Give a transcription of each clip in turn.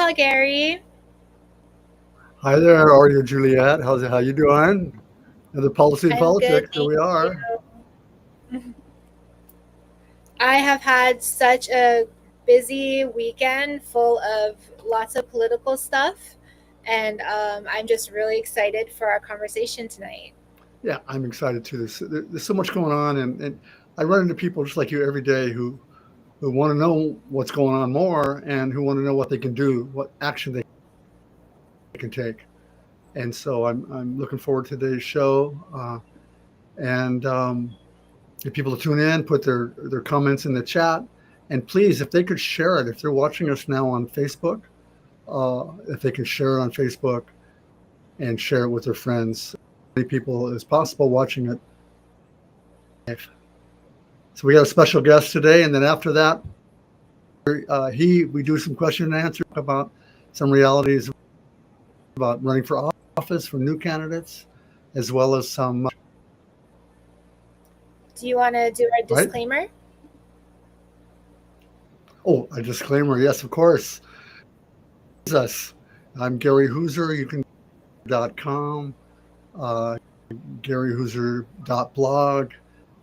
Aloha, Gary. Hi there, how are you, Juliet? How you doing? Another policy and I'm good, politics. Here thank we are. you. I have had such a busy weekend full of lots of political stuff, and I'm just really excited for our conversation tonight. Yeah, I'm excited too. There's so much going on, and I run into people just like you every day who want to know what's going on more and who want to know what they can do, what action they can take. And so I'm looking forward to today's show. And Get people to tune in, put their comments in the chat, and please, if they could share it, if they're watching us now on Facebook, if they can share it on Facebook and share it with their friends. Many people as possible watching it live. So we got a special guest today, and then after that, we do some question and answer about some realities about running for office for new candidates, as well as some Do you want to do our right. disclaimer? Oh, a disclaimer. Yes, of course. Us. I'm Gary Hooser. You can .com, uh, GaryHooser.blog,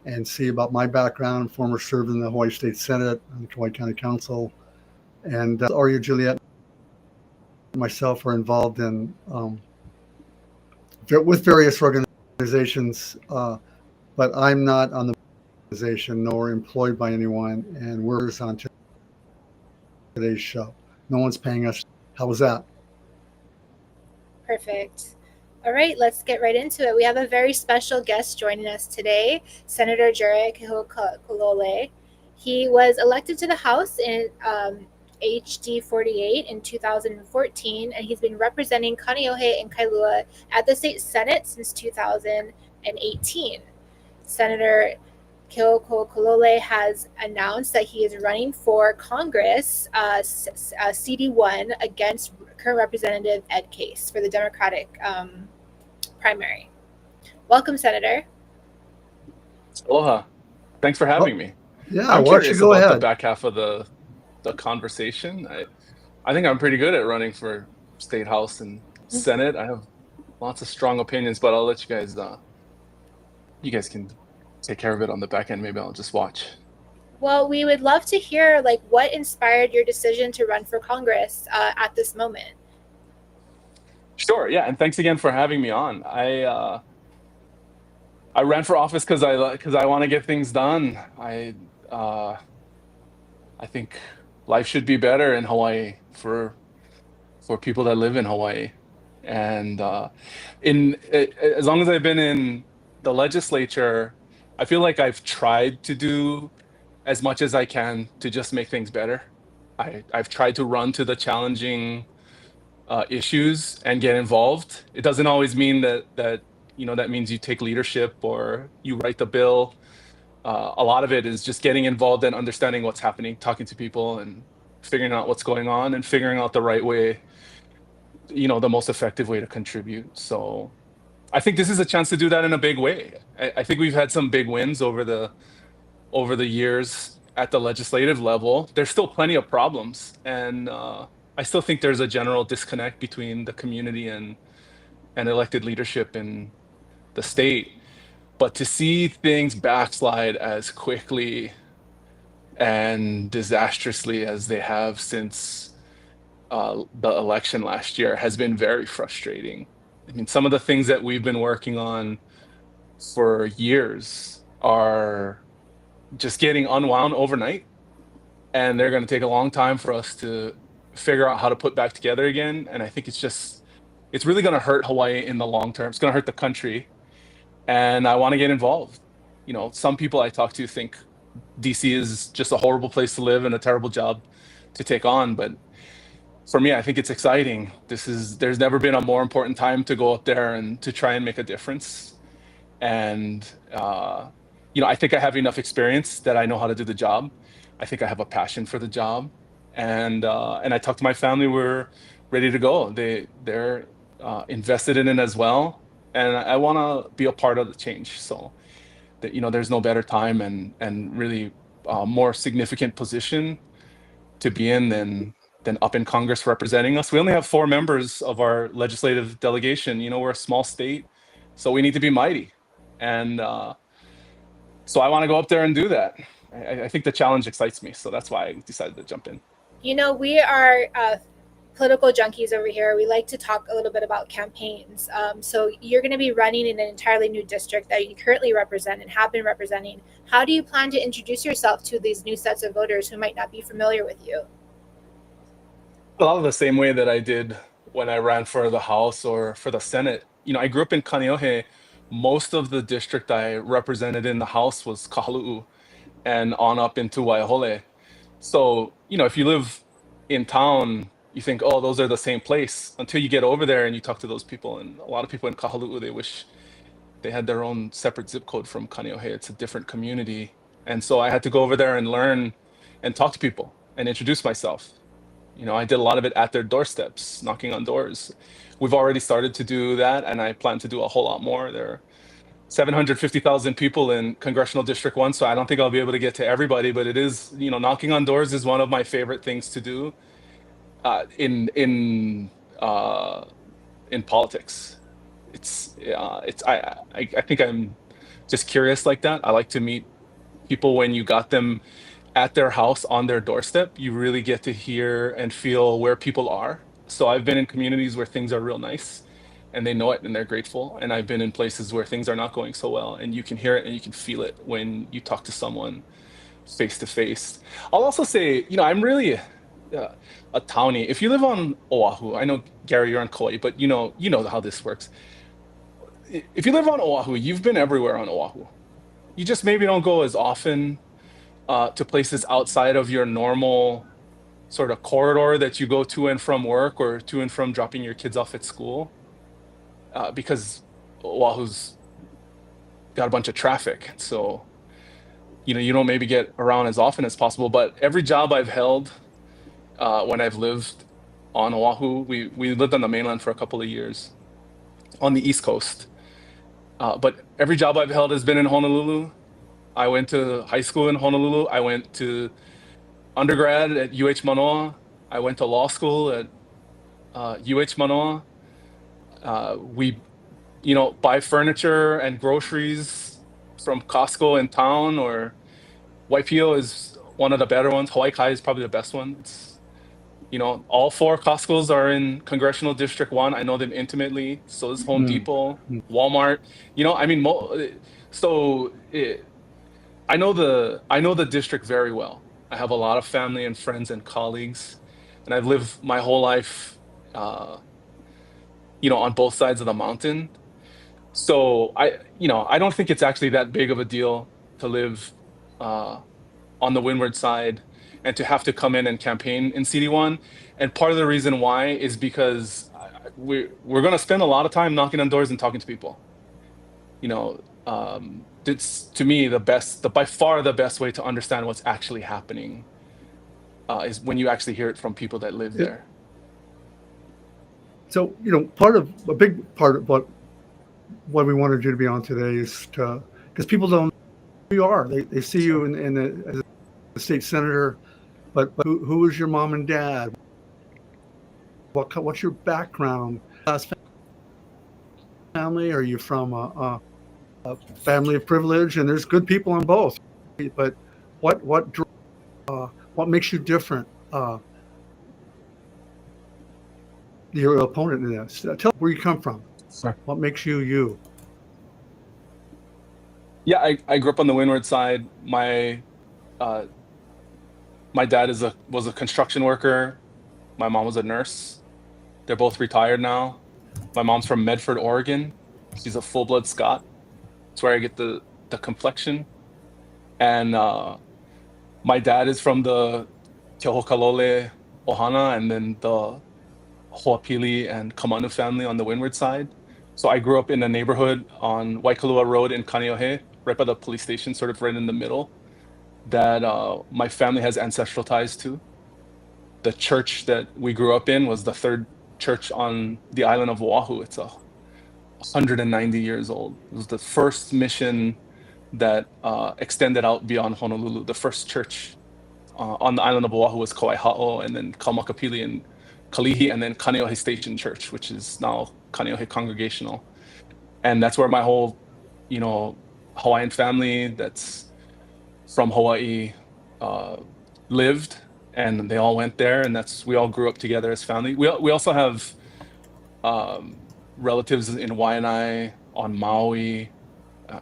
and see about my background. Former served in the Hawaii State Senate and the Hawaii County Council, and Aria Juliet and myself are involved in with various organizations, but I'm not on the organization nor employed by anyone, and we're on today's show. No one's paying us. How was that? Perfect. All right, let's get right into it. We have a very special guest joining us today, Senator Jarrett Keohokalole. He was elected to the House in HD 48 in 2014, and he's been representing Kaneohe and Kailua at the state Senate since 2018. Senator Keohokalole has announced that he is running for Congress, CD1, against current Representative Ed Case for the Democratic primary. Welcome, Senator. Aloha. Thanks for having me. Yeah, I'm why don't you curious go about the ahead? back half of the conversation. I think I'm pretty good at running for state house and senate. I have lots of strong opinions, but I'll let you guys can take care of it on the back end. Maybe I'll just watch. Well, we would love to hear what inspired your decision to run for Congress at this moment. Sure, yeah, and thanks again for having me on. I ran for office because I want to get things done. I think life should be better in Hawaii for people that live in Hawaii, and as long as I've been in the legislature, I feel like I've tried to do as much as I can to just make things better. I've tried to run to the challenging issues and get involved. It doesn't always mean that that means you take leadership or you write the bill. A lot of it is just getting involved and understanding what's happening, talking to people and figuring out what's going on and figuring out the right way, the most effective way to contribute. So I think this is a chance to do that in a big way. I think we've had some big wins over the years at the legislative level. There's still plenty of problems, and I still think there's a general disconnect between the community and elected leadership in the state. But to see things backslide as quickly and disastrously as they have since the election last year has been very frustrating. I mean, some of the things that we've been working on for years are just getting unwound overnight, and they're going to take a long time for us to figure out how to put back together again. And I think it's really going to hurt Hawaii in the long term. It's going to hurt the country, and I want to get involved. Some people I talk to think DC is just a horrible place to live and a terrible job to take on, but for me, I think it's exciting. There's never been a more important time to go up there and to try and make a difference. And I think I have enough experience that I know how to do the job. I think I have a passion for the job, and I talked to my family. We're ready to go. They're invested in it as well, and I want to be a part of the change. So that there's no better time and really more significant position to be in then up in Congress representing us. We only have 4 members of our legislative delegation. You know, we're a small state, so we need to be mighty. And so I want to go up there and do that. I think the challenge excites me, so that's why I decided to jump in. You know, we are political junkies over here. We like to talk a little bit about campaigns. So you're going to be running in an entirely new district that you currently represent and have been representing. How do you plan to introduce yourself to these new sets of voters who might not be familiar with you? A lot of the same way that I did when I ran for the House or for the Senate. You know, I grew up in Kaneohe. Most of the district I represented in the House was Kahaluu and on up into Waihole. So, you know, if you live in town, you think, oh, those are the same place until you get over there and you talk to those people. And a lot of people in Kahaluu, they wish they had their own separate zip code from Kaneohe. It's a different community. And so I had to go over there and learn and talk to people and introduce myself. You know, I did a lot of it at their doorsteps, knocking on doors. We've already started to do that, and I plan to do a whole lot more. There are 750,000 people in Congressional District 1, so I don't think I'll be able to get to everybody, but it is, you know, knocking on doors is one of my favorite things to do in politics. I think I'm just curious like that. I like to meet people when you got them at their house on their doorstep. You really get to hear and feel where people are. So I've been in communities where things are real nice and they know it and they're grateful. And I've been in places where things are not going so well, and you can hear it and you can feel it when you talk to someone face to face. I'll also say, you know, I'm really a townie. If you live on Oahu, I know, Gary, you're on Kauai, but you know how this works. If you live on Oahu, you've been everywhere on Oahu. You just maybe don't go as often to places outside of your normal sort of corridor that you go to and from work or to and from dropping your kids off at school, because Oahu's got a bunch of traffic. So, you know, you don't maybe get around as often as possible. But every job I've held when I've lived on Oahu, we lived on the mainland for a couple of years on the East Coast. But every job I've held has been in Honolulu. I went to high school in Honolulu. I went to undergrad at UH Manoa. I went to law school at UH Manoa. We, you know, buy furniture and groceries from Costco in town, or Waipio is one of the better ones. Hawaii Kai is probably the best one. It's, you know, all 4 Costcos are in Congressional District 1. I know them intimately. So is Home Depot, Walmart. You know, I mean, I know the district very well. I have a lot of family and friends and colleagues, and I've lived my whole life, you know, on both sides of the mountain. So you know, I don't think it's actually that big of a deal to live on the windward side and to have to come in and campaign in CD1. And part of the reason why is because we're going to spend a lot of time knocking on doors and talking to people. You know, it's, to me, by far the best way to understand what's actually happening is when you actually hear it from people that live there. So, you know, a big part of what we wanted you to be on today is because people don't know who you are. They see you as a state senator, but who is your mom and dad? What's your background? Family? Are you from a family of privilege? And there's good people on both. But what makes you different? Your opponent in this. Tell where you come from. Sure. What makes you you? Yeah, I grew up on the windward side. My dad was a construction worker. My mom was a nurse. They're both retired now. My mom's from Medford, Oregon. She's a full-blood Scot. That's where I get the complexion. And my dad is from the Keohokalole Ohana, and then the Hoapili and Kamanu family on the windward side. So I grew up in a neighborhood on Waikalua Road in Kaneohe, right by the police station, sort of right in the middle, that my family has ancestral ties to. The church that we grew up in was the 3rd church on the island of Oahu. It's 190 years old. It was the first mission that extended out beyond Honolulu, the first church on the island of Oahu was Kauaiha'o, and then Kaumakapili and Kalihi, and then Kaneohe Station Church, which is now Kaneohe Congregational. And that's where my whole, Hawaiian family that's from Hawaii lived, and they all went there, and we all grew up together as family. We also have relatives in Waianae, on Maui,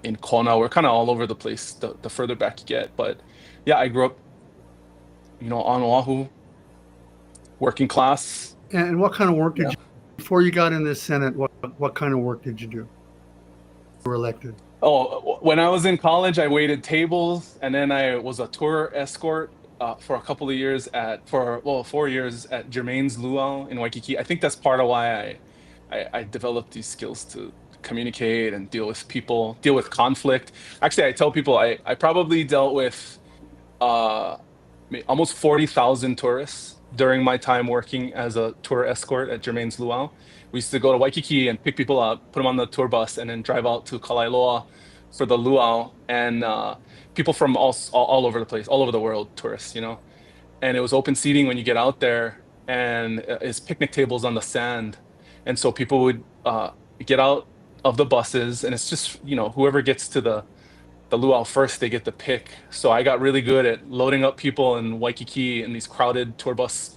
in Kona. We're kind of all over the place the further back you get. But yeah, I grew up, on Oahu, working class. And what kind of work did you, before you got in the Senate, what kind of work did you do? You were elected. Oh, when I was in college, I waited tables, and then I was a tour escort for a couple of years 4 years at Jermaine's Luau in Waikiki. I think that's part of why I developed these skills to communicate and deal with people, deal with conflict. Actually, I tell people I probably dealt with almost 40,000 tourists during my time working as a tour escort at Jermaine's Luau. We used to go to Waikiki and pick people up, put them on the tour bus, and then drive out to Kalailoa for the luau. And people from all over the place, all over the world, tourists, And it was open seating when you get out there, and it's picnic tables on the sand. And so people would get out of the buses, and it's just, whoever gets to the luau first, they get the pick. So I got really good at loading up people in Waikiki in these crowded tour bus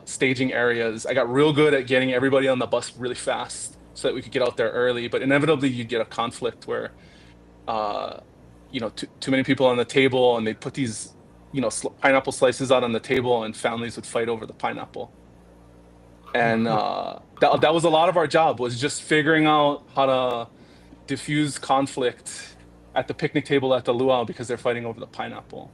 staging areas. I got real good at getting everybody on the bus really fast so that we could get out there early. But inevitably, you'd get a conflict where, too many people on the table, and they put these, pineapple slices out on the table, and families would fight over the pineapple. And that was a lot of our job, was just figuring out how to diffuse conflict at the picnic table at the luau because they're fighting over the pineapple.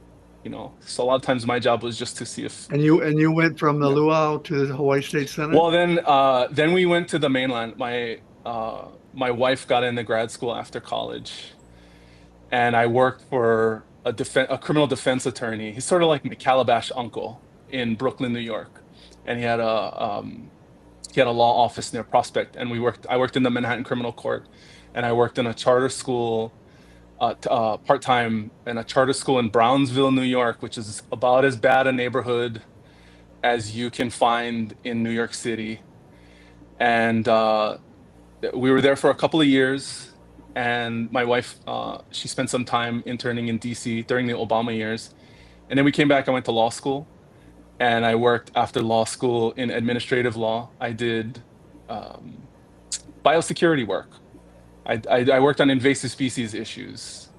So a lot of times my job was just to see if. And you went from the luau to the Hawaii State Senate? Well, then we went to the mainland. My wife got into grad school after college, and I worked for a criminal defense attorney. He's sort of like my Calabash uncle in Brooklyn, New York, and he had a law office near Prospect. And I worked in the Manhattan Criminal Court, and I worked in a charter school. Part-time in a charter school in Brownsville, New York, which is about as bad a neighborhood as you can find in New York City. And we were there for a couple of years, and my wife, she spent some time interning in DC during the Obama years. And then we came back, I went to law school, and I worked after law school in administrative law. I did biosecurity work. I worked on invasive species issues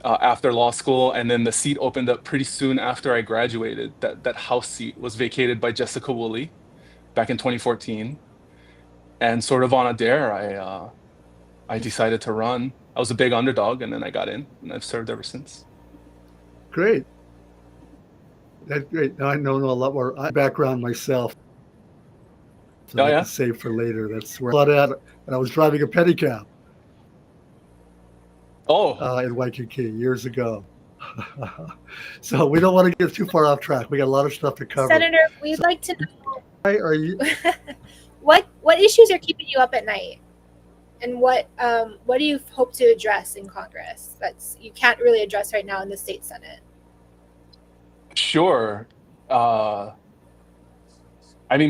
after law school, and then the seat opened up pretty soon after I graduated. That House seat was vacated by Jessica Woolley back in 2014, and sort of on a dare, I decided to run. I was a big underdog, and then I got in, and I've served ever since. Great. That's great. Now I know a lot more background myself. So I can save for later. That's where I thought at, and I was driving a pedicab. In Waikiki years ago. So we don't want to get too far off track. We got a lot of stuff to cover. Senator, we'd like to know are you what issues are keeping you up at night, and what do you hope to address in Congress that's you can't really address right now in the state Senate? Sure.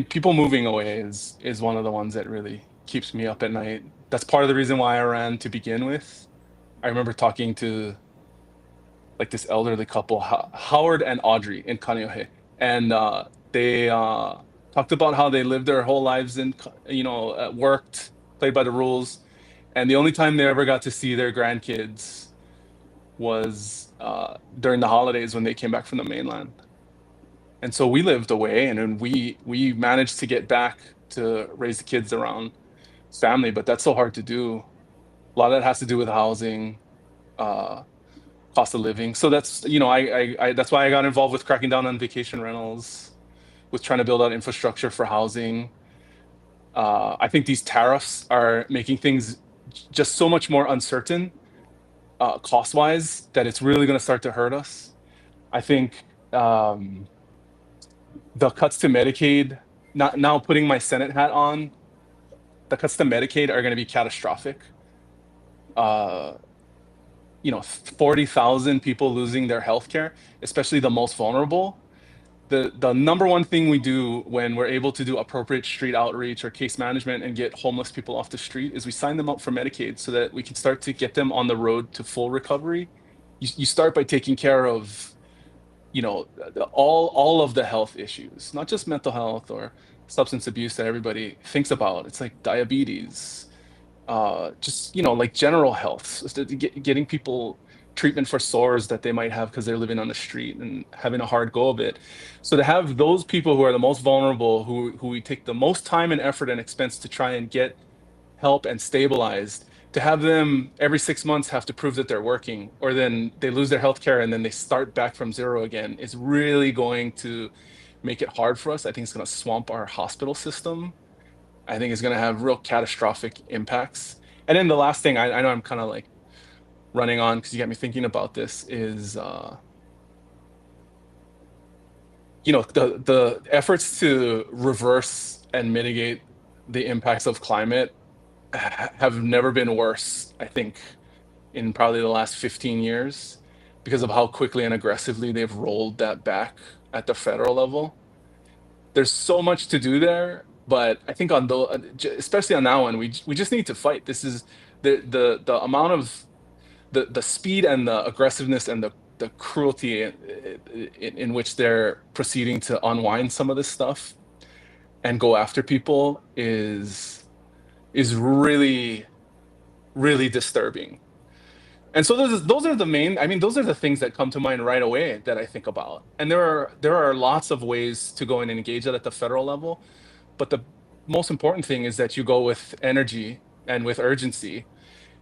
People moving away is one of the ones that really keeps me up at night. That's part of the reason why I ran to begin with. I remember talking to this elderly couple, Howard and Audrey in Kaneohe, and they talked about how they lived their whole lives in, worked, played by the rules, and the only time they ever got to see their grandkids was during the holidays when they came back from the mainland. And so we lived away, and then we managed to get back to raise the kids around family, but that's so hard to do. A lot of that has to do with housing, cost of living. So that's, that's why I got involved with cracking down on vacation rentals, with trying to build out infrastructure for housing. I think these tariffs are making things just so much more uncertain, cost-wise, that it's really going to start to hurt us. I think the cuts to Medicaid, now putting my Senate hat on, the cuts to Medicaid are going to be catastrophic. 40,000 people losing their healthcare, especially the most vulnerable. The number one thing we do when we're able to do appropriate street outreach or case management and get homeless people off the street is we sign them up for Medicaid so that we can start to get them on the road to full recovery. You start by taking care of, all of the health issues, not just mental health or substance abuse that everybody thinks about. It's like diabetes, just like general health, just getting people treatment for sores that they might have because they're living on the street and having a hard go of it. So to have those people who are the most vulnerable, who we take the most time and effort and expense to try and get help and stabilized, to have them every 6 months have to prove that they're working, or then they lose their health care and then they start back from zero again, is really going to make it hard for us. I think it's going to swamp our hospital system. I think it's going to have real catastrophic impacts. And then the last thing, I know I'm kind of like running on because you got me thinking about this, is the efforts to reverse and mitigate the impacts of climate have never been worse, I think, in probably the last 15 years, because of how quickly and aggressively they've rolled that back at the federal level. There's so much to do there, but I think especially on that one, we just need to fight. This is the amount of the speed and the aggressiveness and the cruelty in which they're proceeding to unwind some of this stuff and go after people is really, really disturbing. And so those are the main, I mean, those are the things that come to mind right away that I think about. And there are lots of ways to go and engage that at the federal level, but the most important thing is that you go with energy and with urgency,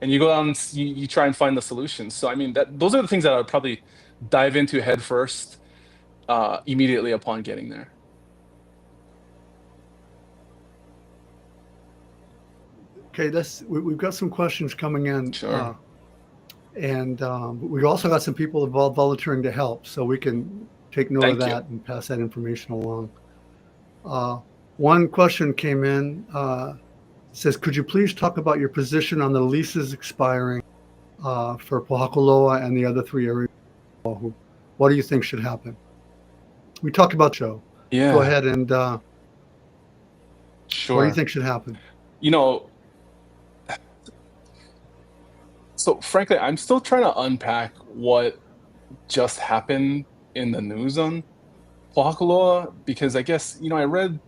and you go out and you try and find the solutions. So I mean, that those are the things that I would probably dive into head first, immediately upon getting there. Okay, we've got some questions coming in. Sure. And we've also got some people involved volunteering to help, so we can take note of Thank you. that and pass that information along. One question came in, says, could you please talk about your position on the leases expiring for Pohakaloa and the other 3 areas? What do you think should happen? We talked about the show. Yeah. Go ahead and what do you Sure. think should happen? So frankly, I'm still trying to unpack what just happened in the news on Pohakaloa, because I guess, I read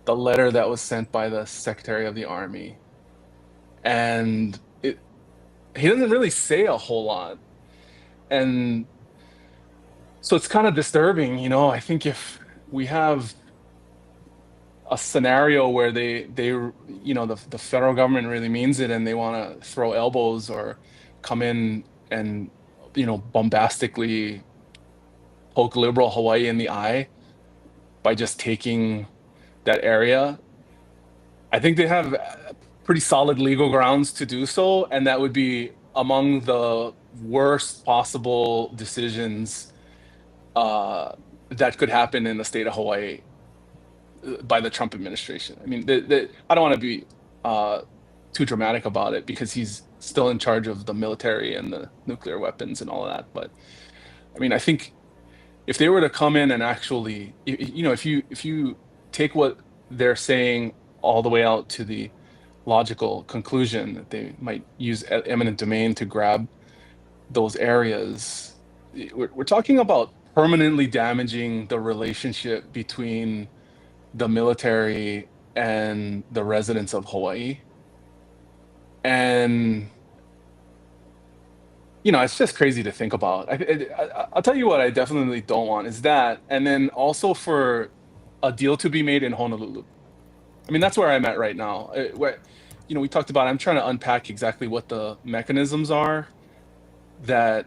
the letter that was sent by the Secretary of the Army, and he doesn't really say a whole lot. And so it's kind of disturbing. I think if we have a scenario where the federal government really means it and they want to throw elbows or come in and bombastically poke liberal Hawaii in the eye by just taking that area, I think they have pretty solid legal grounds to do so, and that would be among the worst possible decisions that could happen in the state of Hawaii by the Trump administration. I mean, I don't want to be too dramatic about it because he's still in charge of the military and the nuclear weapons and all of that. But I mean, I think if they were to come in and actually, if you take what they're saying all the way out to the logical conclusion that they might use eminent domain to grab those areas, we're talking about permanently damaging the relationship between the military and the residents of Hawaii. And it's just crazy to think about. I'll tell you what I definitely don't want is that, and then also for a deal to be made in Honolulu. I mean, that's where I'm at right now. We talked about, I'm trying to unpack exactly what the mechanisms are that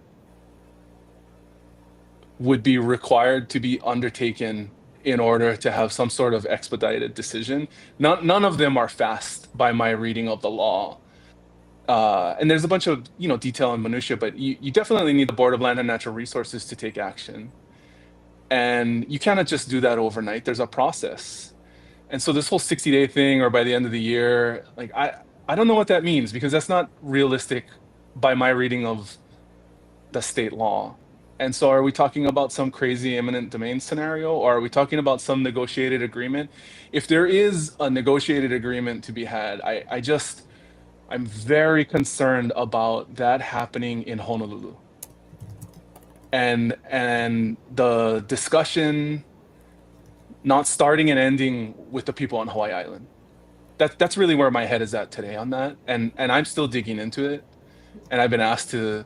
would be required to be undertaken in order to have some sort of expedited decision. None of them are fast by my reading of the law. And there's a bunch of detail and minutia, but you definitely need the Board of Land and Natural Resources to take action. And you cannot just do that overnight. There's a process. And so this whole 60-day thing, or by the end of the year, like I don't know what that means, because that's not realistic by my reading of the state law. And so are we talking about some crazy eminent domain scenario, or are we talking about some negotiated agreement? If there is a negotiated agreement to be had, I'm very concerned about that happening in Honolulu. And the discussion not starting and ending with the people on Hawaii Island. That's really where my head is at today on that. And I'm still digging into it. And I've been asked to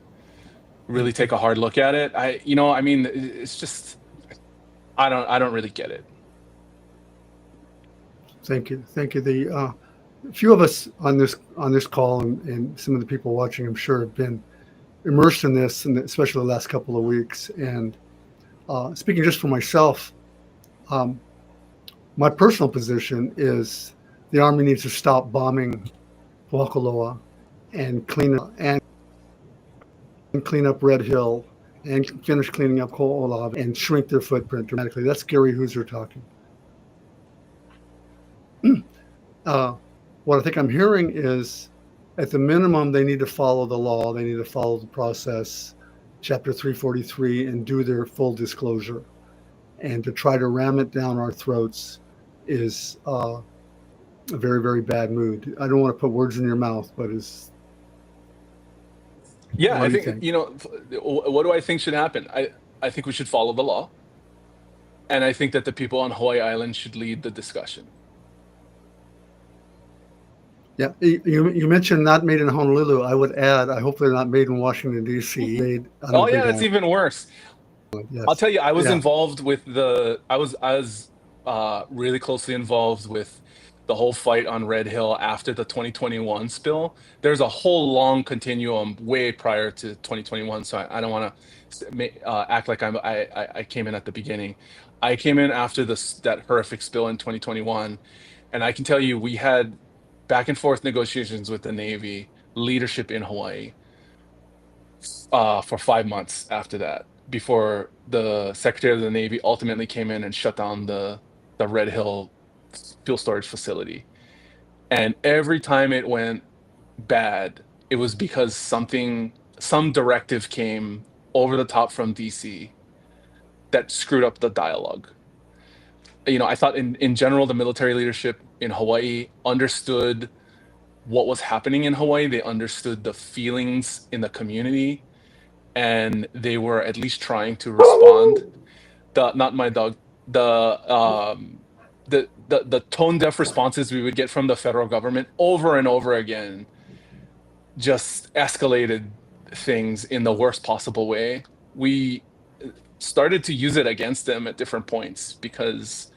really take a hard look at it. I mean, it's just I don't really get it. Thank you. Thank you. The few of us on this call and some of the people watching, I'm sure, have been immersed in this, and especially the last couple of weeks. And speaking just for myself, my personal position is the Army needs to stop bombing Puakaloa and clean up Red Hill and finish cleaning up Ko'olawe and shrink their footprint dramatically. That's Gary Hooser talking. What I think I'm hearing is, at the minimum, they need to follow the law. They need to follow the process, Chapter 343, and do their full disclosure. And to try to ram it down our throats is a very, very bad mood. I don't want to put words in your mouth, but Yeah, what I do you think, think? what do I think should happen? I think we should follow the law. And I think that the people on Hawaii Island should lead the discussion. Yeah, you mentioned not made in Honolulu. I would add, I hope they're not made in Washington, D.C. Made on Oh the Big yeah, that's Island. even worse. Yes. I'll tell you, I was Yeah. involved with I was really closely involved with the whole fight on Red Hill after the 2021 spill. There's a whole long continuum way prior to 2021, so I don't want to act like I came in at the beginning. I came in after that horrific spill in 2021, and I can tell you we had back and forth negotiations with the Navy leadership in Hawaii for 5 months after that, before the Secretary of the Navy ultimately came in and shut down the Red Hill fuel storage facility. And every time it went bad, it was because some directive came over the top from DC that screwed up the dialogue. I thought in general, the military leadership in Hawaii understood what was happening in Hawaii. They understood the feelings in the community, and they were at least trying to respond. Not my dog. The tone deaf responses we would get from the federal government over and over again just escalated things in the worst possible way. We started to use it against them at different points because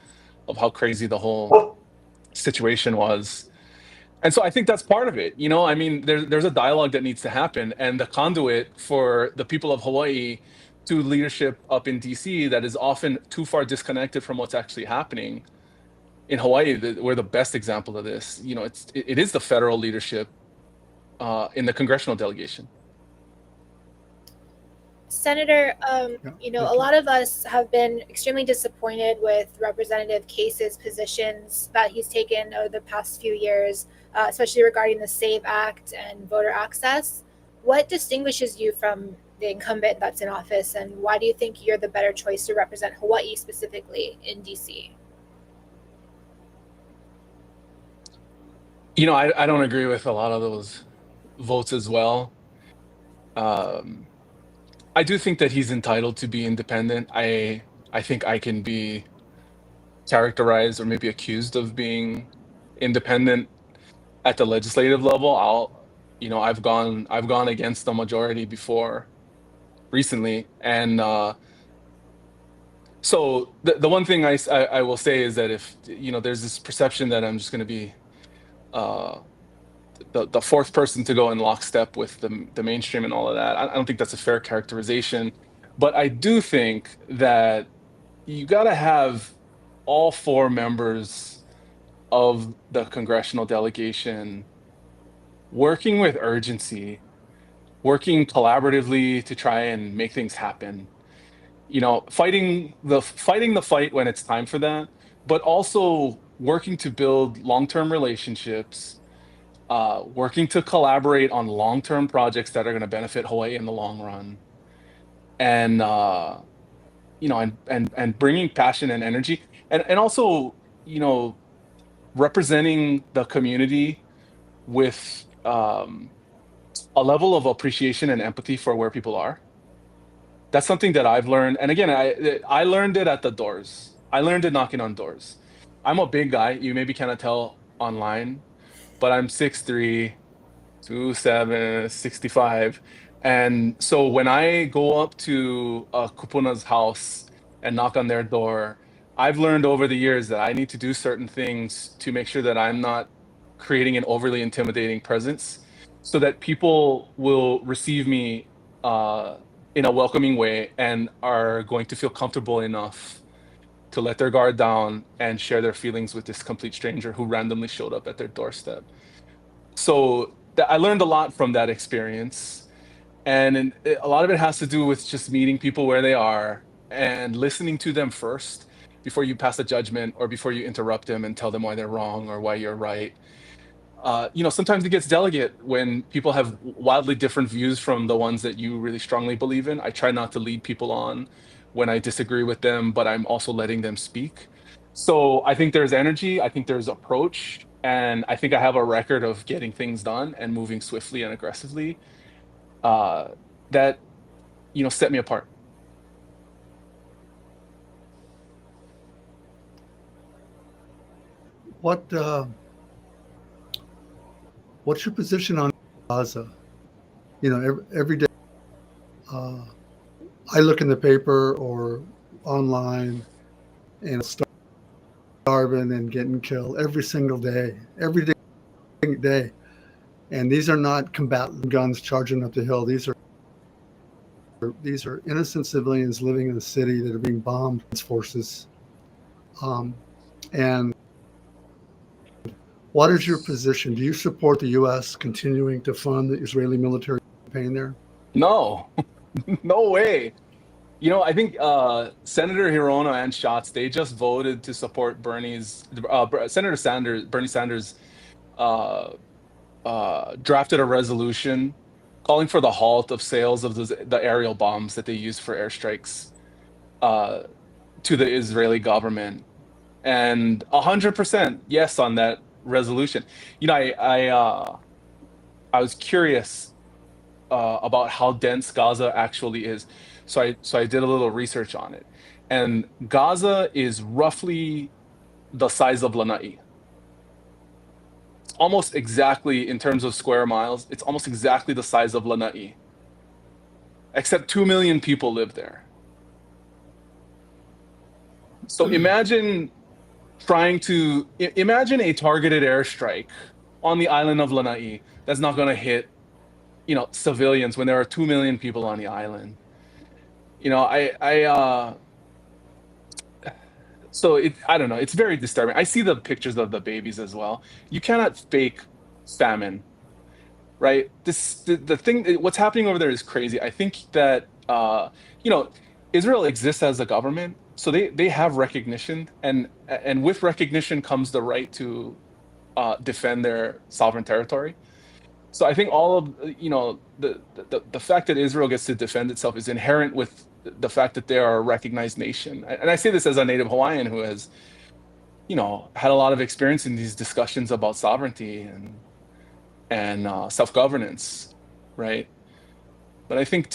of how crazy the whole situation was. And so I think that's part of it. I mean, there's a dialogue that needs to happen, and the conduit for the people of Hawaii to leadership up in DC that is often too far disconnected from what's actually happening in Hawaii. We're the best example of this. It is the federal leadership in the congressional delegation. Senator, a lot of us have been extremely disappointed with Representative Case's positions that he's taken over the past few years, especially regarding the SAVE Act and voter access. What distinguishes you from the incumbent that's in office, and why do you think you're the better choice to represent Hawaii specifically in DC? I don't agree with a lot of those votes as well. I do think that he's entitled to be independent. I think I can be characterized or maybe accused of being independent at the legislative level. I've gone against the majority before recently, and so the one thing I will say is that if there's this perception that I'm just going to be the fourth person to go in lockstep with the mainstream and all of that. I don't think that's a fair characterization, but I do think that you got to have all four members of the congressional delegation working with urgency, working collaboratively to try and make things happen. Fighting the fight when it's time for that, but also working to build long-term relationships, working to collaborate on long-term projects that are going to benefit Hawaii in the long run. and and bringing passion and energy, and also, representing the community with a level of appreciation and empathy for where people are. That's something that I've learned. And again, I learned it at the doors. I learned it knocking on doors. I'm a big guy. You maybe cannot tell online, but I'm 6'3", 2'7", 65. And so when I go up to a kupuna's house and knock on their door, I've learned over the years that I need to do certain things to make sure that I'm not creating an overly intimidating presence, so that people will receive me in a welcoming way and are going to feel comfortable enough to let their guard down and share their feelings with this complete stranger who randomly showed up at their doorstep. So I learned a lot from that experience, and a lot of it has to do with just meeting people where they are and listening to them first before you pass a judgment or before you interrupt them and tell them why they're wrong or why you're right. Sometimes it gets delicate when people have wildly different views from the ones that you really strongly believe in. I try not to lead people on when I disagree with them, but I'm also letting them speak. So I think there's energy, I think there's approach, and I think I have a record of getting things done and moving swiftly and aggressively, uh, that set me apart. What what's your position on Gaza? Every day I look in the paper or online and starving and getting killed every day. And these are not combatant guns charging up the hill. These are innocent civilians living in the city that are being bombed by forces. And what is your position? Do you support the U.S. continuing to fund the Israeli military campaign there? No, no way. I think Senator Hirona and Schatz, they just voted to support Bernie Sanders uh, drafted a resolution calling for the halt of sales of the aerial bombs that they use for airstrikes uh, to the Israeli government, and 100% yes on that resolution. I was curious about how dense Gaza actually is. So I did a little research on it. And Gaza is roughly the size of Lanai. Almost exactly in terms of square miles, it's almost exactly the size of Lanai. Except 2 million people live there. So imagine imagine a targeted airstrike on the island of Lanai that's not going to hit civilians when there are 2 million people on the island. I don't know, it's very disturbing. I see the pictures of the babies as well. You cannot fake famine, right? The thing, what's happening over there is crazy. I think that Israel exists as a government, so they have recognition, and with recognition comes the right to defend their sovereign territory. So I think all of the fact that Israel gets to defend itself is inherent with the fact that they are a recognized nation. And I say this as a native Hawaiian who has had a lot of experience in these discussions about sovereignty and self-governance, right? But I think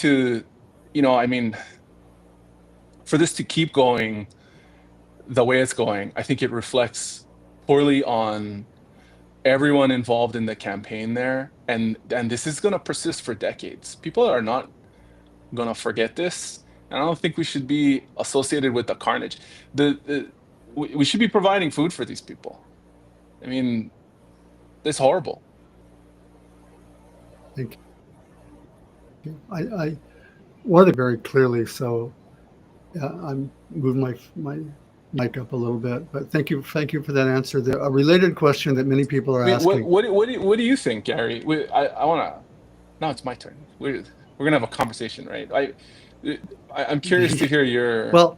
for this to keep going the way it's going, I think it reflects poorly on everyone involved in the campaign there, and this is going to persist for decades. People are not going to forget this, and I don't think we should be associated with the carnage. We should be providing food for these people. I mean, it's horrible. Thank you. I wanted very clearly, so I'm moving my mic up a little bit, but thank you for that answer. A related question that many people are asking. What do you think, Gary? I want to. Now it's my turn. We're gonna have a conversation, right? I'm curious to hear your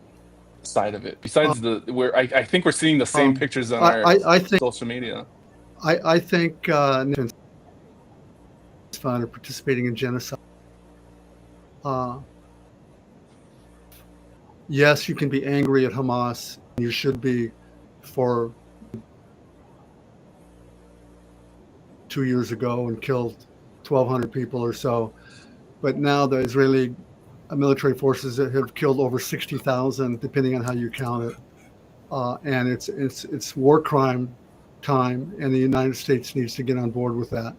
side of it. Besides I think we're seeing the same pictures on our social media. I think fun of participating in genocide. yes, you can be angry at Hamas. You should be for 2 years ago and killed 1,200 people or so. But now the Israeli military forces have killed over 60,000, depending on how you count it. And it's war crime time, and the United States needs to get on board with that.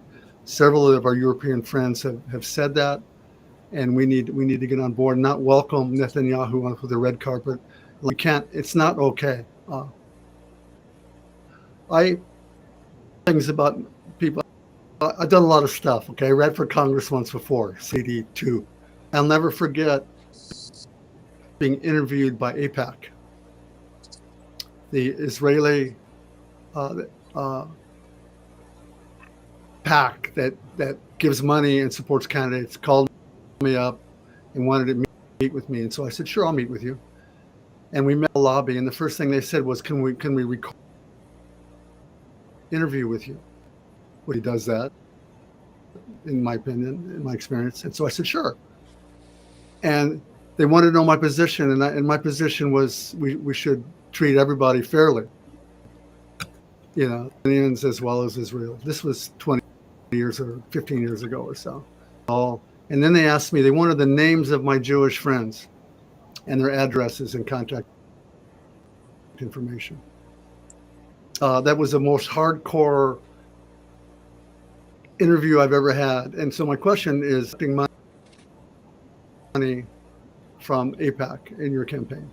Several of our European friends have said that, and we need to get on board, not welcome Netanyahu with the red carpet. We can't. It's not okay. I things about people. I've done a lot of stuff. Okay, I ran for Congress once before, CD2. I'll never forget being interviewed by APAC, the Israeli uh, PAC that gives money and supports candidates, called me up and wanted to meet with me, and so I said, "Sure, I'll meet with you." And we met in the lobby, and the first thing they said was, "Can we record an interview with you?" Well, he does that, in my opinion, in my experience, and so I said, "Sure." And they wanted to know my position, and my position was we should treat everybody fairly, Palestinians as well as Israel. This was 20 years or 15 years ago or so. And then they asked me, they wanted the names of my Jewish friends and their addresses and contact information. That was the most hardcore interview I've ever had. And so my question is, money from APAC in your campaign?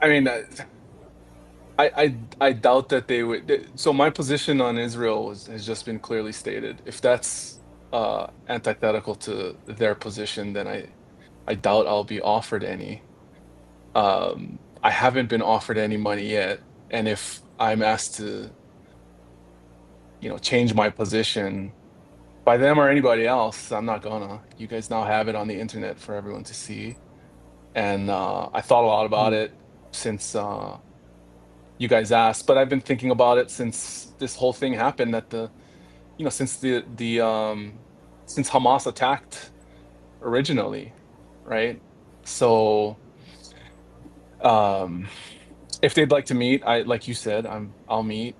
I mean, I doubt that they would. So my position on Israel has just been clearly stated. If that's antithetical to their position, then I doubt I'll be offered any. I haven't been offered any money yet, and if I'm asked to, change my position by them or anybody else, I'm not gonna. You guys now have it on the internet for everyone to see, and I thought a lot about it since you guys asked, but I've been thinking about it since this whole thing happened since since Hamas attacked originally, right? So um if they'd like to meet, like you said, I'll meet.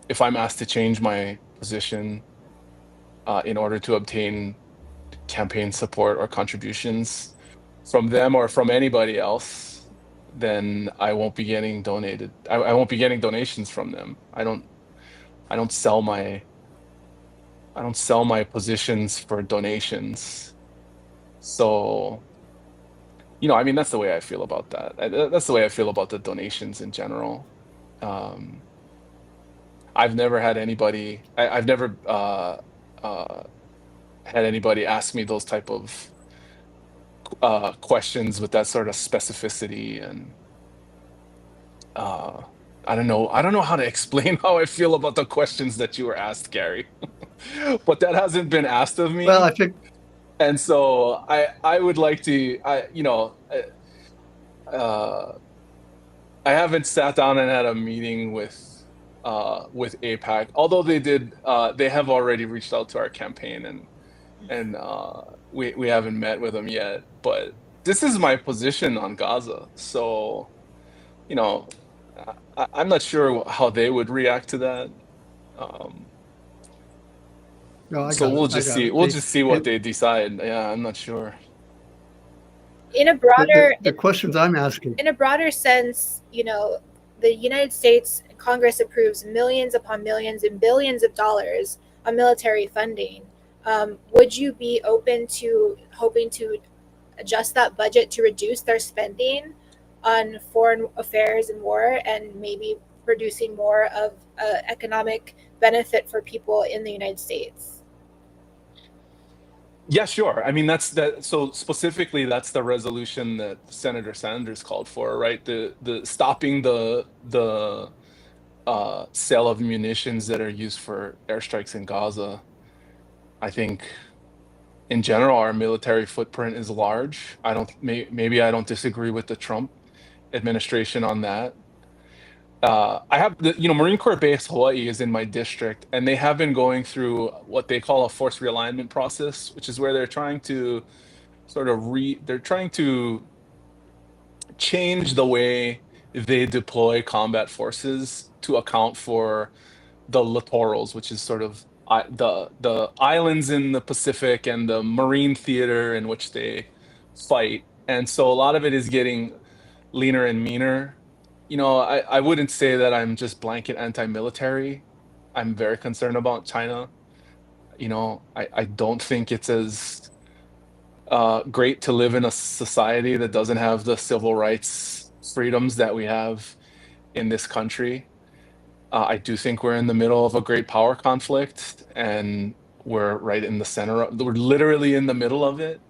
If I'm asked to change my position in order to obtain campaign support or contributions from them or from anybody else, then I won't be getting donated. I won't be getting donations from them. I don't sell my positions for donations. So, I mean, that's the way I feel about that. That's the way I feel about the donations in general. I've never had anybody. I've never had anybody ask me those type of questions with that sort of specificity, and I don't know. I don't know how to explain how I feel about the questions that you were asked, Gary. But that hasn't been asked of me. Well, I think, and so I would like to. I haven't sat down and had a meeting with APAC, although they have already reached out to our campaign, and we haven't met with them yet. But this is my position on Gaza, so I'm not sure how they would react to that. no, I So got we'll it. I just got see. it. We'll just see what And they decide. Yeah, I'm not sure. In a broader the questions I'm asking, in a broader sense, the United States Congress approves millions upon millions and billions of dollars on military funding. Would you be open to hoping to adjust that budget to reduce their spending on foreign affairs and war, and maybe producing more of economic benefit for people in the United States? Yeah, sure. I mean, that's that. So specifically, that's the resolution that Senator Sanders called for, right? The stopping the sale of munitions that are used for airstrikes in Gaza. I think in general, our military footprint is large. Maybe I don't disagree with the Trump administration on that. I have Marine Corps Base Hawaii is in my district, and they have been going through what they call a force realignment process, which is where they're trying to they're trying to change the way they deploy combat forces to account for the littorals, which is sort of the islands in the Pacific and the marine theater in which they fight. And so a lot of it is getting leaner and meaner. I wouldn't say that I'm just blanket anti-military. I'm very concerned about China. I don't think it's as great to live in a society that doesn't have the civil rights freedoms that we have in this country. I do think we're in the middle of a great power conflict, and we're right in the center. We're literally in the middle of it.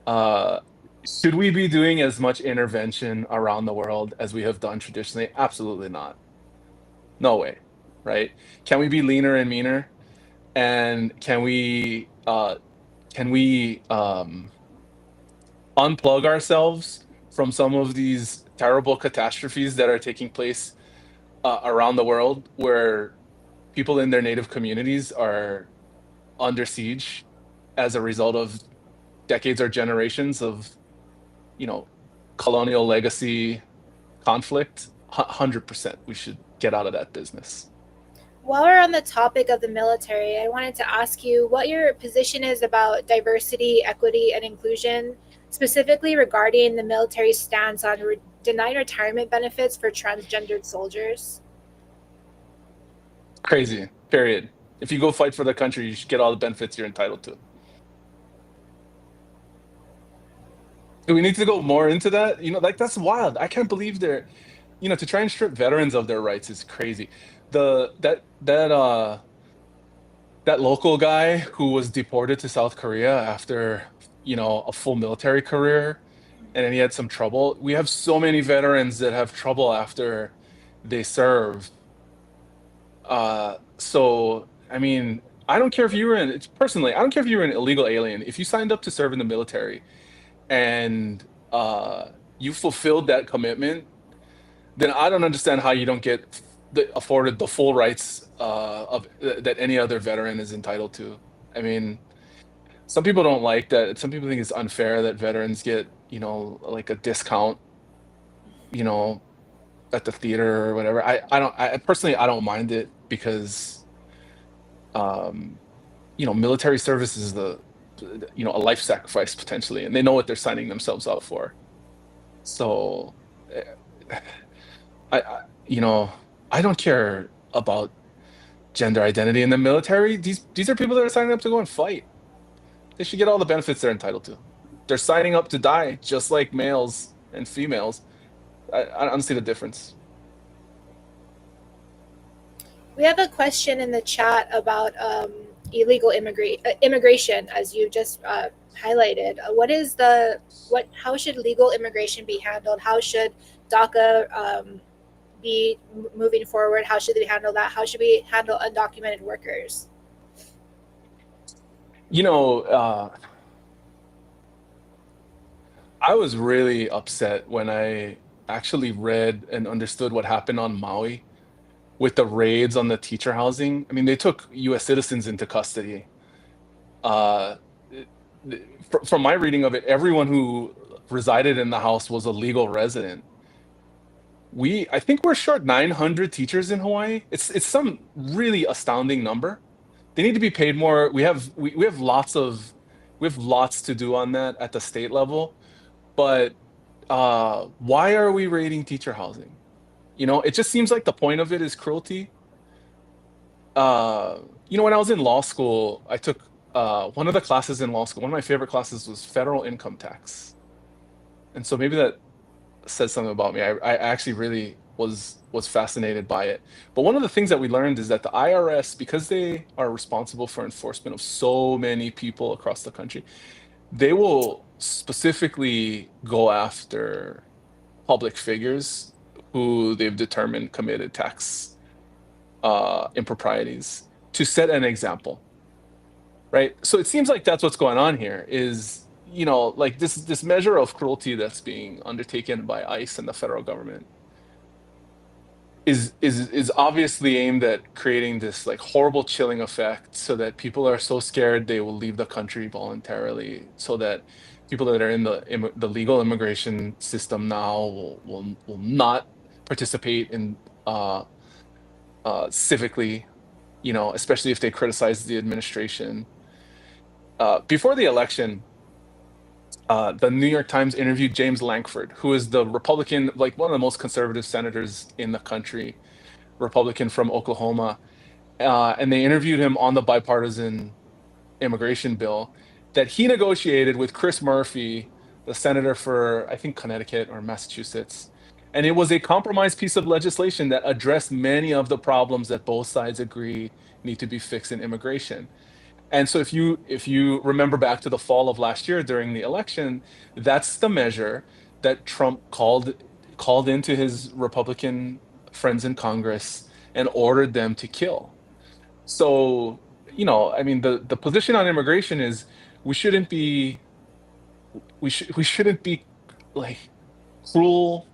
Uh, should we be doing as much intervention around the world as we have done traditionally? Absolutely not. No way. Right? Can we be leaner and meaner? And can we unplug ourselves from some of these terrible catastrophes that are taking place around the world, where people in their native communities are under siege as a result of decades or generations of, you know, colonial legacy conflict? 100%. We should get out of that business. While we're on the topic of the military, I wanted to ask you what your position is about diversity, equity, and inclusion, specifically regarding the military's stance on denying retirement benefits for transgendered soldiers. Crazy, period. If you go fight for the country, you should get all the benefits you're entitled to. Do we need to go more into that? Like, that's wild. I can't believe to try and strip veterans of their rights is crazy. The that local guy who was deported to South Korea after, a full military career, and then he had some trouble. We have so many veterans that have trouble after they serve. So I mean, I don't care if you were in personally, I don't care if you were an illegal alien. If you signed up to serve in the military and you fulfilled that commitment, then I don't understand how you don't get afforded the full rights of that any other veteran is entitled to. I mean, some people don't like that. Some people think it's unfair that veterans get, like a discount, you know, at the theater or whatever. I personally, I don't mind it because, um, military service is a life sacrifice potentially, and they know what they're signing themselves up for. So, eh, you know, I don't care about gender identity in the military. These are people that are signing up to go and fight. They should get all the benefits they're entitled to. They're signing up to die, just like males and females. I don't see the difference. We have a question in the chat about illegal immigration, as you just highlighted. How should legal immigration be handled? How should DACA be moving forward? How should we handle that? How should we handle undocumented workers? You know, I was really upset when I actually read and understood what happened on Maui with the raids on the teacher housing. I mean, they took U.S. citizens into custody. Uh, from my reading of it, everyone who resided in the house was a legal resident. I think we're short 900 teachers in Hawaii. It's some really astounding number. They need to be paid more. We have lots to do on that at the state level. But why are we raiding teacher housing? It just seems like the point of it is cruelty. When I was in law school, I took one of the classes in law school. One of my favorite classes was federal income tax, and so maybe that says something about me. I actually really was fascinated by it. But one of the things that we learned is that the IRS, because they are responsible for enforcement of so many people across the country, they will specifically go after public figures who they've determined committed tax improprieties to set an example, right? So it seems like that's what's going on here is, like this measure of cruelty that's being undertaken by ICE and the federal government. is obviously aimed at creating this like horrible chilling effect so that people are so scared they will leave the country voluntarily, so that people that are in the legal immigration system now will not participate in civically, especially if they criticize the administration. Before the election, the New York Times interviewed James Lankford, who is the Republican, like one of the most conservative senators in the country, Republican from Oklahoma. And they interviewed him on the bipartisan immigration bill that he negotiated with Chris Murphy, the senator for, I think, Connecticut or Massachusetts. And it was a compromise piece of legislation that addressed many of the problems that both sides agree need to be fixed in immigration. And so if you remember back to the fall of last year during the election, that's the measure that Trump called into his Republican friends in Congress and ordered them to kill. So, I mean, the position on immigration is we shouldn't be we shouldn't be like cruel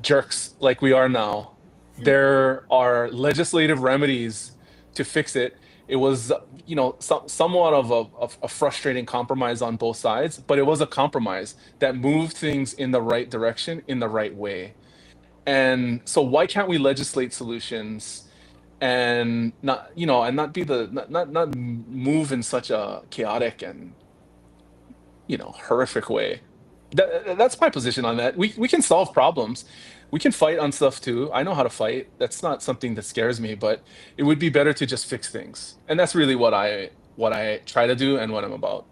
jerks like we are now. There are legislative remedies to fix it. It was, somewhat of a frustrating compromise on both sides, but it was a compromise that moved things in the right direction in the right way. And so, why can't we legislate solutions and not be not move in such a chaotic and horrific way? That's my position on that. We can solve problems. We can fight on stuff too. I know how to fight. That's not something that scares me, but it would be better to just fix things. And that's really what I try to do and what I'm about.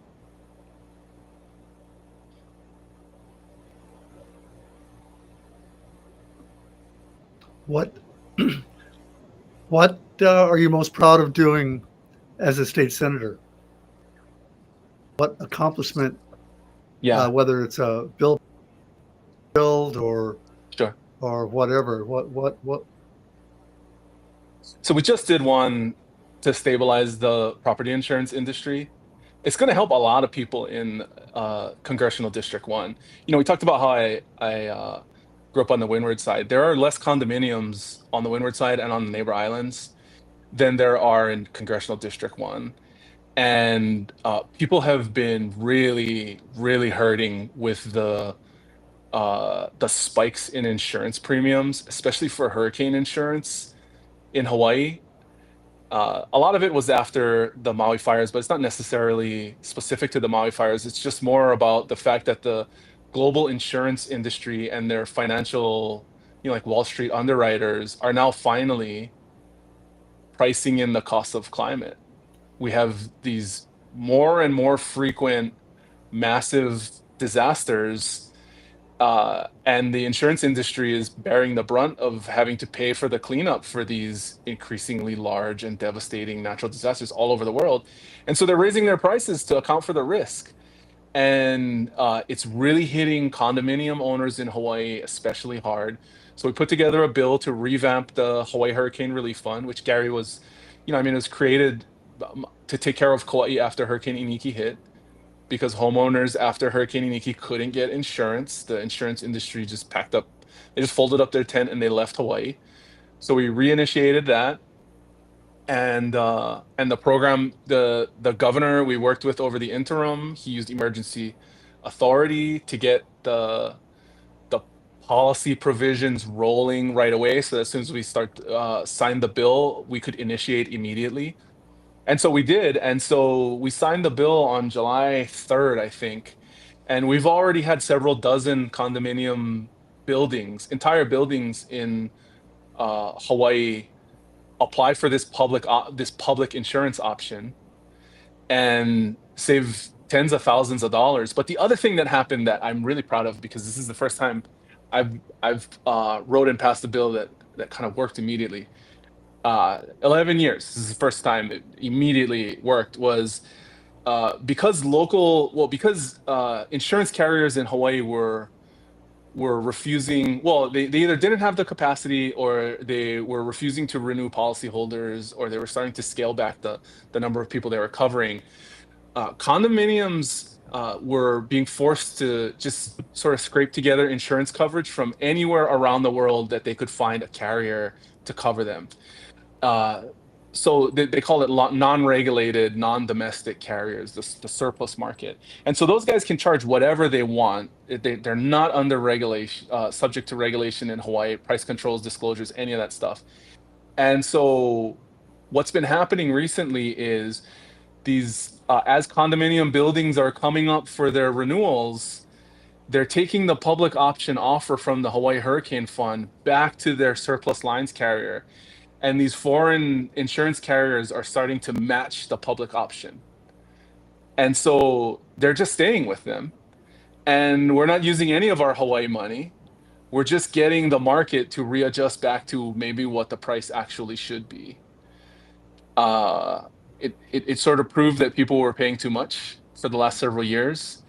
What what are you most proud of doing as a state senator? What accomplishment, Yeah, whether it's a bill build sure. or whatever? What? So we just did one to stabilize the property insurance industry. It's going to help a lot of people in Congressional District 1. We talked about how I grew up on the Windward side. There are less condominiums on the Windward side and on the neighbor islands than there are in Congressional District 1. And people have been really, really hurting with the spikes in insurance premiums, especially for hurricane insurance in Hawaii. A lot of it was after the Maui fires, but it's not necessarily specific to the Maui fires. It's just more about the fact that the global insurance industry and their financial, like Wall Street underwriters, are now finally pricing in the cost of climate. We have these more and more frequent massive disasters, and the insurance industry is bearing the brunt of having to pay for the cleanup for these increasingly large and devastating natural disasters all over the world. And so they're raising their prices to account for the risk. And it's really hitting condominium owners in Hawaii especially hard. So we put together a bill to revamp the Hawaii Hurricane Relief Fund, which Gary was, I mean, it was created to take care of Kauai after Hurricane Iniki hit, because homeowners after Hurricane Iniki couldn't get insurance. The insurance industry just packed up, they just folded up their tent and they left Hawaii. So we reinitiated that. And the program, the governor we worked with over the interim, he used emergency authority to get the policy provisions rolling right away. So as soon as we signed the bill, we could initiate immediately. And so we did. And so we signed the bill on July 3rd, I think. And we've already had several dozen condominium buildings, entire buildings in Hawaii, apply for this public insurance option and save tens of thousands of dollars. But the other thing that happened that I'm really proud of, because this is the first time I've wrote and passed a bill that kind of worked immediately. 11 years. This is the first time it immediately worked. Was because insurance carriers in Hawaii were refusing. Well, they either didn't have the capacity, or they were refusing to renew policyholders, or they were starting to scale back the number of people they were covering. condominiums were being forced to just sort of scrape together insurance coverage from anywhere around the world that they could find a carrier to cover them. So they call it non-regulated, non-domestic carriers, the surplus market. And so those guys can charge whatever they want. They're not under regulation, subject to regulation in Hawaii, price controls, disclosures, any of that stuff. And so what's been happening recently is these, as condominium buildings are coming up for their renewals, they're taking the public option offer from the Hawaii Hurricane Fund back to their surplus lines carrier. And these foreign insurance carriers are starting to match the public option. And so they're just staying with them. And we're not using any of our Hawaii money. We're just getting the market to readjust back to maybe what the price actually should be. It sort of proved that people were paying too much for the last several years,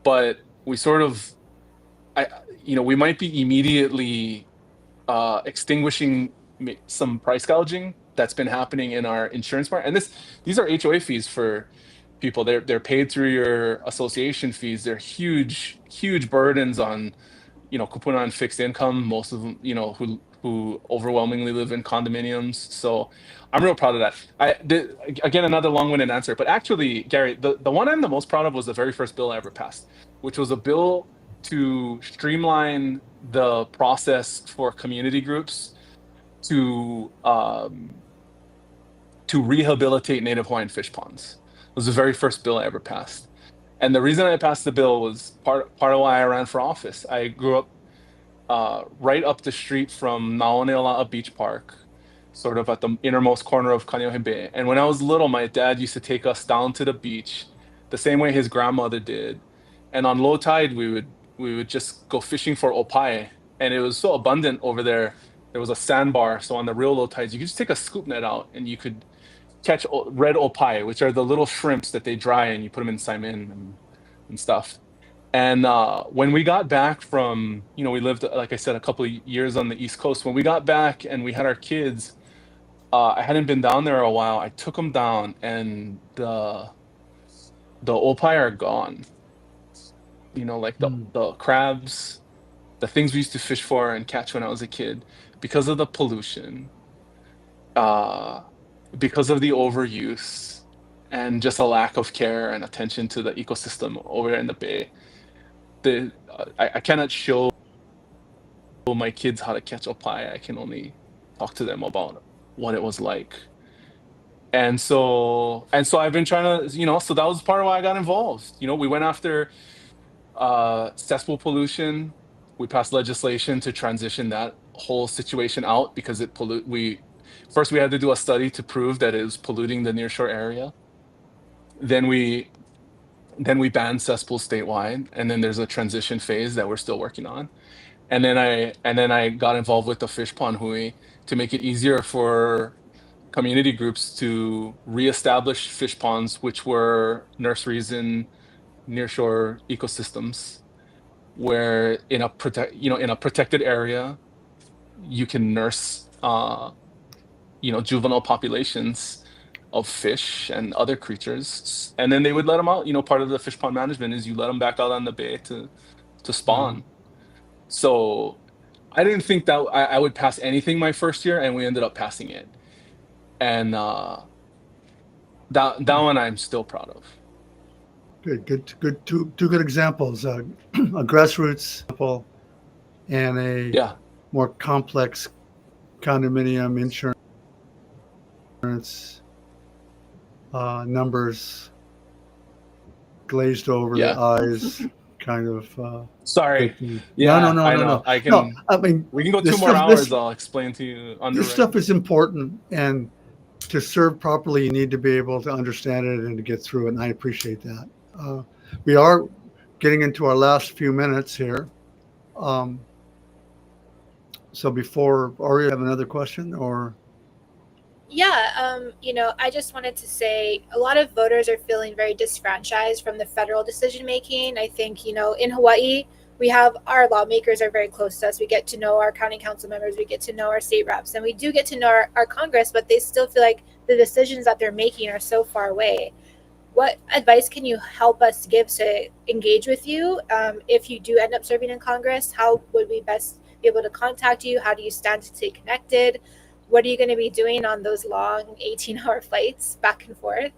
but we sort of, we might be immediately extinguishing some price gouging that's been happening in our insurance market. And these are HOA fees for people. They're paid through your association fees. They're huge burdens on, kupuna and fixed income. Most of them, who overwhelmingly live in condominiums. So I'm real proud of that. Again, another long-winded answer, but actually, Gary, the one I'm the most proud of was the very first bill I ever passed, which was a bill to streamline the process for community groups to rehabilitate native Hawaiian fish ponds. It was the very first bill I ever passed. And the reason I passed the bill was part of why I ran for office. I grew up right up the street from Naoneola'a Beach Park, sort of at the innermost corner of Kaneohe Bay. And when I was little, my dad used to take us down to the beach the same way his grandmother did. And on low tide, we would just go fishing for opai. And it was so abundant over there. There was a sandbar. So on the real low tides, you could just take a scoop net out and you could catch red opai, which are the little shrimps that they dry and you put them in saimin and stuff. And when we got back from, we lived, like I said, a couple of years on the East Coast. When we got back and we had our kids, I hadn't been down there a while. I took them down and the opai are gone. Like the crabs, the things we used to fish for and catch when I was a kid, because of the pollution, because of the overuse, and just a lack of care and attention to the ecosystem over there in the bay. I cannot show my kids how to catch opai. I can only talk to them about what it was like. And so I've been trying to, so that was part of why I got involved. We went after cesspool pollution. We passed legislation to transition that whole situation out because first we had to do a study to prove that it was polluting the nearshore area. Then we banned cesspools statewide, and then there's a transition phase that we're still working on. And then I got involved with the fish pond hui to make it easier for community groups to reestablish fish ponds, which were nurseries in nearshore ecosystems, where in a protected area, you can nurse juvenile populations of fish and other creatures, and then they would let them out. Part of the fish pond management is you let them back out on the bay to spawn. So I didn't think that I would pass anything my first year, and we ended up passing it. And that one I'm still proud of. Good. Two good examples. A grassroots example and a more complex condominium insurance numbers, glazed over the eyes, kind of. Sorry. No. I can. No, I mean, we can go 2 more hours. I'll explain to you. This stuff is important, and to serve properly, you need to be able to understand it and to get through it. And I appreciate that. We are getting into our last few minutes here. So before, Ari, you have another question or? Yeah, I just wanted to say a lot of voters are feeling very disfranchised from the federal decision making. I think, in Hawaii, we have our lawmakers are very close to us. We get to know our county council members, we get to know our state reps, and we do get to know our Congress, but they still feel like the decisions that they're making are so far away. what advice can you help us give to engage with you if you do end up serving in Congress? How would we best be able to contact you? How do you stand to stay connected? What are you going to be doing on those long 18-hour flights back and forth?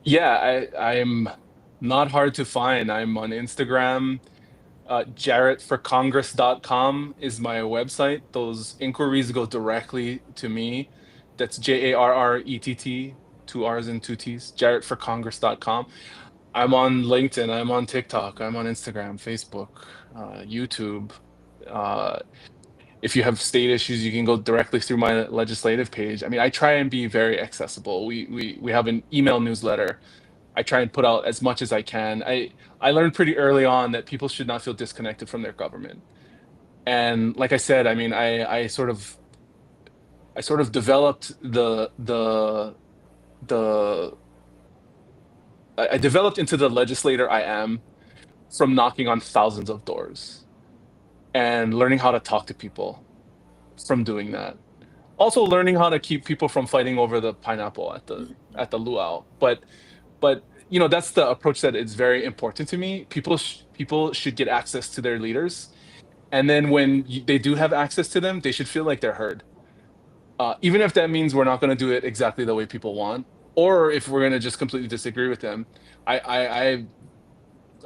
Yeah, I'm not hard to find. I'm on Instagram. JarrettForCongress.com is my website. Those inquiries go directly to me. That's JARRETT, two R's and two T's, JarrettForCongress.com. I'm on LinkedIn, I'm on TikTok, I'm on Instagram, Facebook, YouTube. Uh, if you have state issues, you can go directly through my legislative page. I mean, I try and be very accessible. We have an email newsletter. I try and put out as much as I can. I learned pretty early on that people should not feel disconnected from their government. And like I said, I mean, I sort of developed the I developed into the legislator I am from knocking on thousands of doors and learning how to talk to people from doing that. Also learning how to keep people from fighting over the pineapple at the luau. But you know, that's the approach that is very important to me. People should get access to their leaders, and then when they do have access to them, they should feel like they're heard. Even if that means we're not going to do it exactly the way people want, or if we're going to just completely disagree with them. I, I I've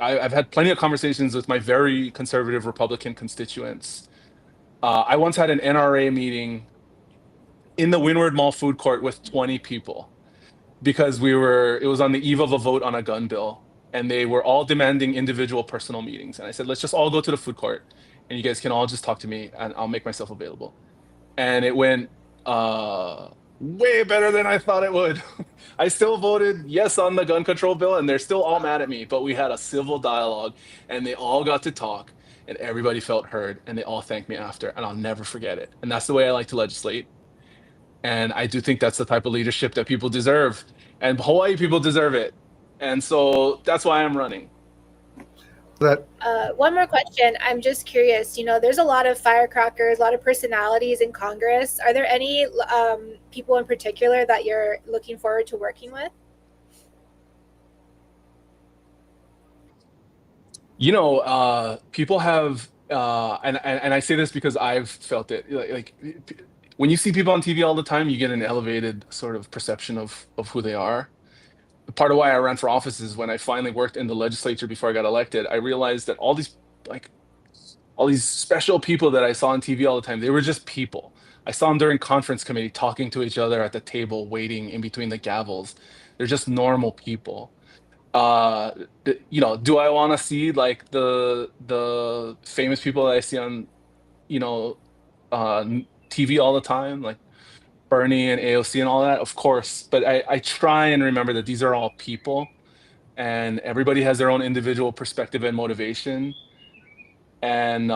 I've had plenty of conversations with my very conservative Republican constituents. I once had an NRA meeting in the Windward Mall food court with 20 people because it was on the eve of a vote on a gun bill, and they were all demanding individual personal meetings. And I said, let's just all go to the food court and you guys can all just talk to me and I'll make myself available. And it went uh way better than I thought it would. I still voted yes on the gun control bill and they're still all mad at me, but we had a civil dialogue and they all got to talk and everybody felt heard and they all thanked me after, and I'll never forget it. And that's the way I like to legislate. And I do think that's the type of leadership that people deserve. And Hawaii people deserve it. And so that's why I'm running. That One more question. I'm just curious. There's a lot of firecrackers, a lot of personalities in Congress. Are there any people in particular that you're looking forward to working with? You know, people have, and I say this because I've felt it. When you see people on TV all the time, you get an elevated sort of perception of who they are. Part of why I ran for office is when I finally worked in the legislature before I got elected, I realized that like all these special people that I saw on TV all the time, they were just people. I saw them during conference committee talking to each other at the table, waiting in between the gavels. They're just normal people. Uh, you know, do I want to see like the famous people that I see on, you know, TV all the time, like Bernie and AOC and all that? Of course, but I try and remember that these are all people and everybody has their own individual perspective and motivation. And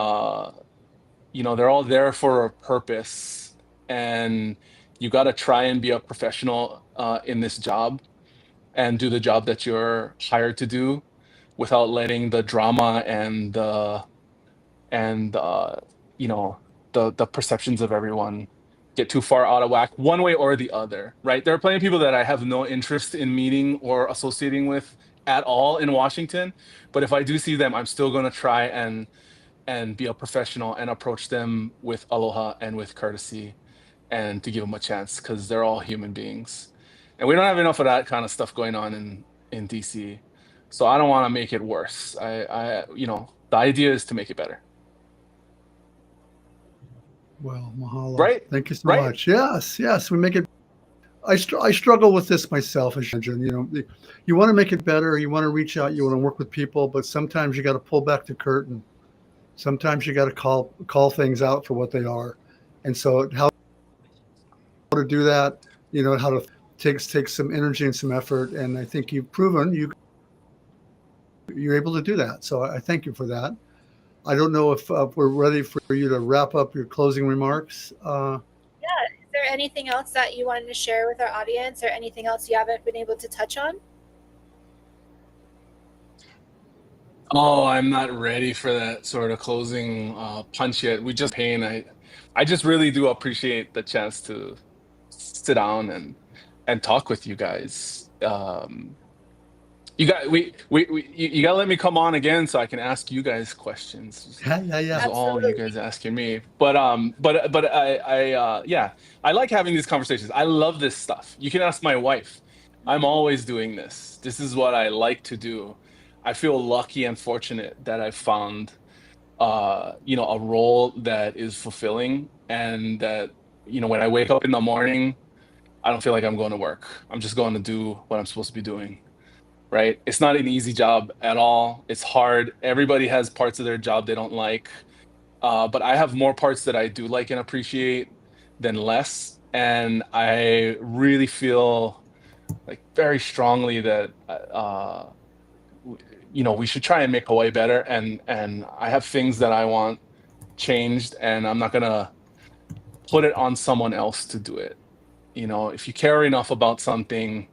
you know, they're all there for a purpose. And you got to try and be a professional in this job and do the job that you're hired to do without letting the drama and you know, the perceptions of everyone get too far out of whack one way or the other, right? There are plenty of people that I have no interest in meeting or associating with at all in Washington, but if I do see them, I'm still going to try and be a professional and approach them with aloha and with courtesy and to give them a chance because they're all human beings. And we don't have enough of that kind of stuff going on in DC. So I don't want to make it worse. You know, the idea is to make it better. well, mahalo. Right? Thank you so Right? much. Yes, yes, we make it. I struggle with this myself, as you imagine. You want to make it better. You want to reach out. You want to work with people, but sometimes you got to pull back the curtain. Sometimes you got to call things out for what they are. And so, how to do that? How to take some energy and some effort. And I think you've proven you're able to do that. So I thank you for that. I don't know if we're ready for you to wrap up your closing remarks. Yeah. Is there anything else that you wanted to share with our audience or anything else you haven't been able to touch on? Oh, I'm not ready for that sort of closing punch yet. We just pain. I just really do appreciate the chance to sit down and talk with you guys. You got you gotta let me come on again so I can ask you guys questions. Yeah. This is all you guys Absolutely. asking me. But yeah, I like having these conversations. I love this stuff. You can ask my wife. I'm always doing this. This is what I like to do. I feel lucky and fortunate that I found a role that is fulfilling, and that when I wake up in the morning, I don't feel like I'm going to work. I'm just going to do what I'm supposed to be doing, right? It's not an easy job at all. It's hard. Everybody has parts of their job they don't like. But I have more parts that I do like and appreciate than less. And I really feel like very strongly that we should try and make Hawaii better. And I have things that I want changed, and I'm not gonna put it on someone else to do it. If you care enough about something,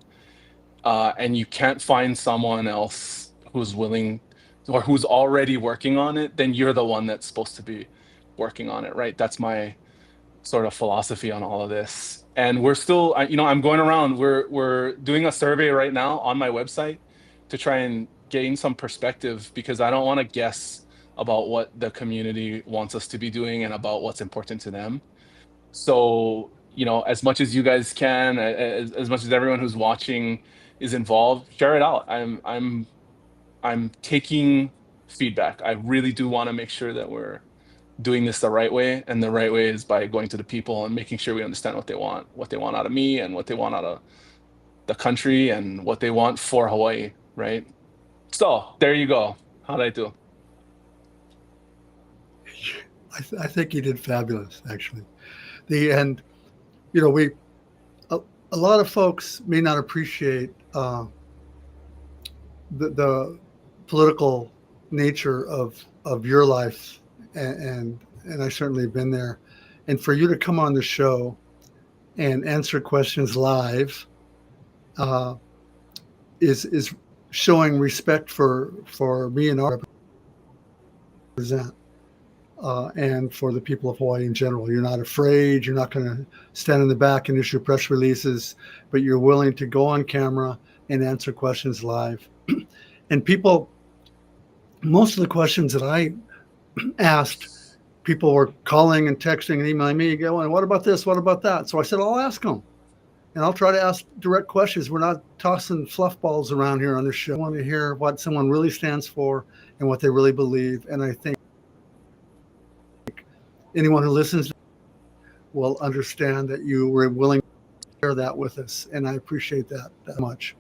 and you can't find someone else who's willing or who's already working on it, then you're the one that's supposed to be working on it, right? That's my sort of philosophy on all of this. And we're still, I'm going around. We're doing a survey right now on my website to try and gain some perspective, because I don't want to guess about what the community wants us to be doing and about what's important to them. So, as much as you guys can, as much as everyone who's watching is involved, share it out. I'm taking feedback. I really do want to make sure that we're doing this the right way, and the right way is by going to the people and making sure we understand what they want out of me, and what they want out of the country, and what they want for Hawaii, right? So there you go. How'd I do? I think you did fabulous, actually. And we a lot of folks may not appreciate the political nature of your life, and I certainly have been there. And for you to come on the show and answer questions live uh, is showing respect for me and our represent. And for the people of Hawaii in general. You're not afraid. You're not going to stand in the back and issue press releases, but you're willing to go on camera and answer questions live. And most of the questions that I asked, people were calling and texting and emailing me, going, "What about this? What about that?" So I said, "I'll ask them, and I'll try to ask direct questions. We're not tossing fluff balls around here on the show. I want to hear what someone really stands for and what they really believe." And I think anyone who listens will understand that you were willing to share that with us, and I appreciate that much.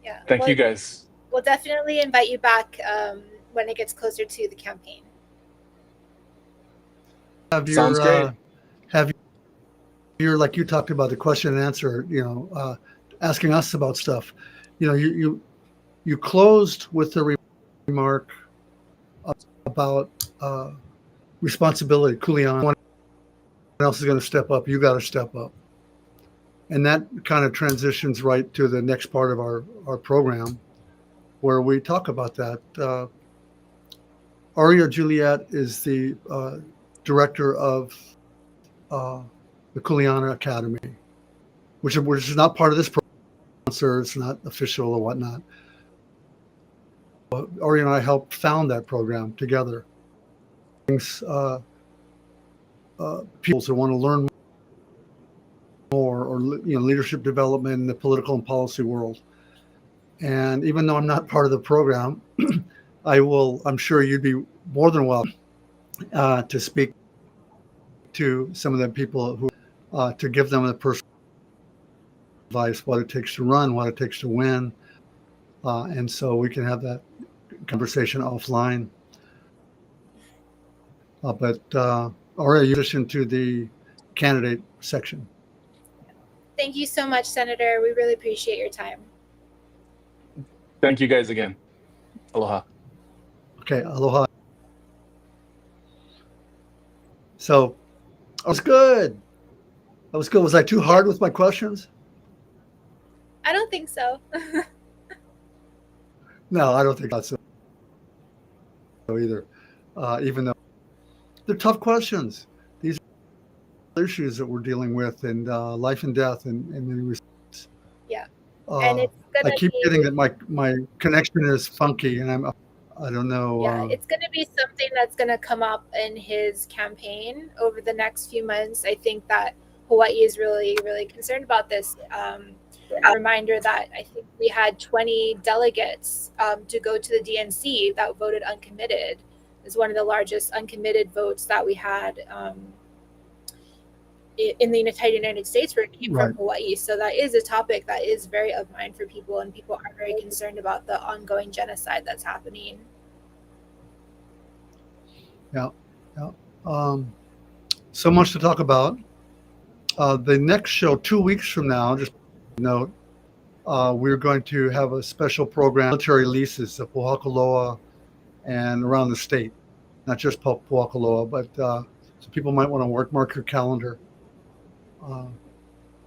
Yeah. Thank you guys. We'll definitely invite you back when it gets closer to the campaign. Sounds great. Have your, like you talked about, the question and answer, asking us about stuff. You closed with the remark about responsibility. Kuleana, someone else is going to step up. You got to step up. And that kind of transitions right to the next part of our program, where we talk about that. Aria Juliet is the director of the Kuleana Academy, which is not part of this program. It's not official or whatnot. Aria and I helped found that program together. People who want to learn more, or leadership development in the political and policy world. And even though I'm not part of the program, I'm sure you'd be more than welcome to speak to some of the people who to give them the personal advice, what it takes to run, what it takes to win, and so we can have that conversation offline. But Aria, you listen to the candidate section. Thank you so much, Senator. We really appreciate your time. Thank you guys again. Aloha. Okay, aloha. So, that was good. That was good. Was I too hard with my questions? I don't think so. No, I don't think that's so either. Even though they're tough questions. These issues that we're dealing with, and life and death, and many respects. Yeah. And it's I gonna keep getting be that my connection is funky, and I don't know. Yeah, it's going to be something that's going to come up in his campaign over the next few months. I think that Hawaii is really, really concerned about this. Reminder that I think we had 20 delegates to go to the DNC that voted uncommitted. It's one of the largest uncommitted votes that we had in the United States, where it came Right. from Hawaii. So that is a topic that is very of mind for people, and people are very concerned about the ongoing genocide that's happening. Yeah. Yeah. So much to talk about. The next show, 2 weeks from now, just note, we're going to have a special program, military leases of Pohakuloa and around the state, not just Pohakuloa, but so people might want to mark your calendar.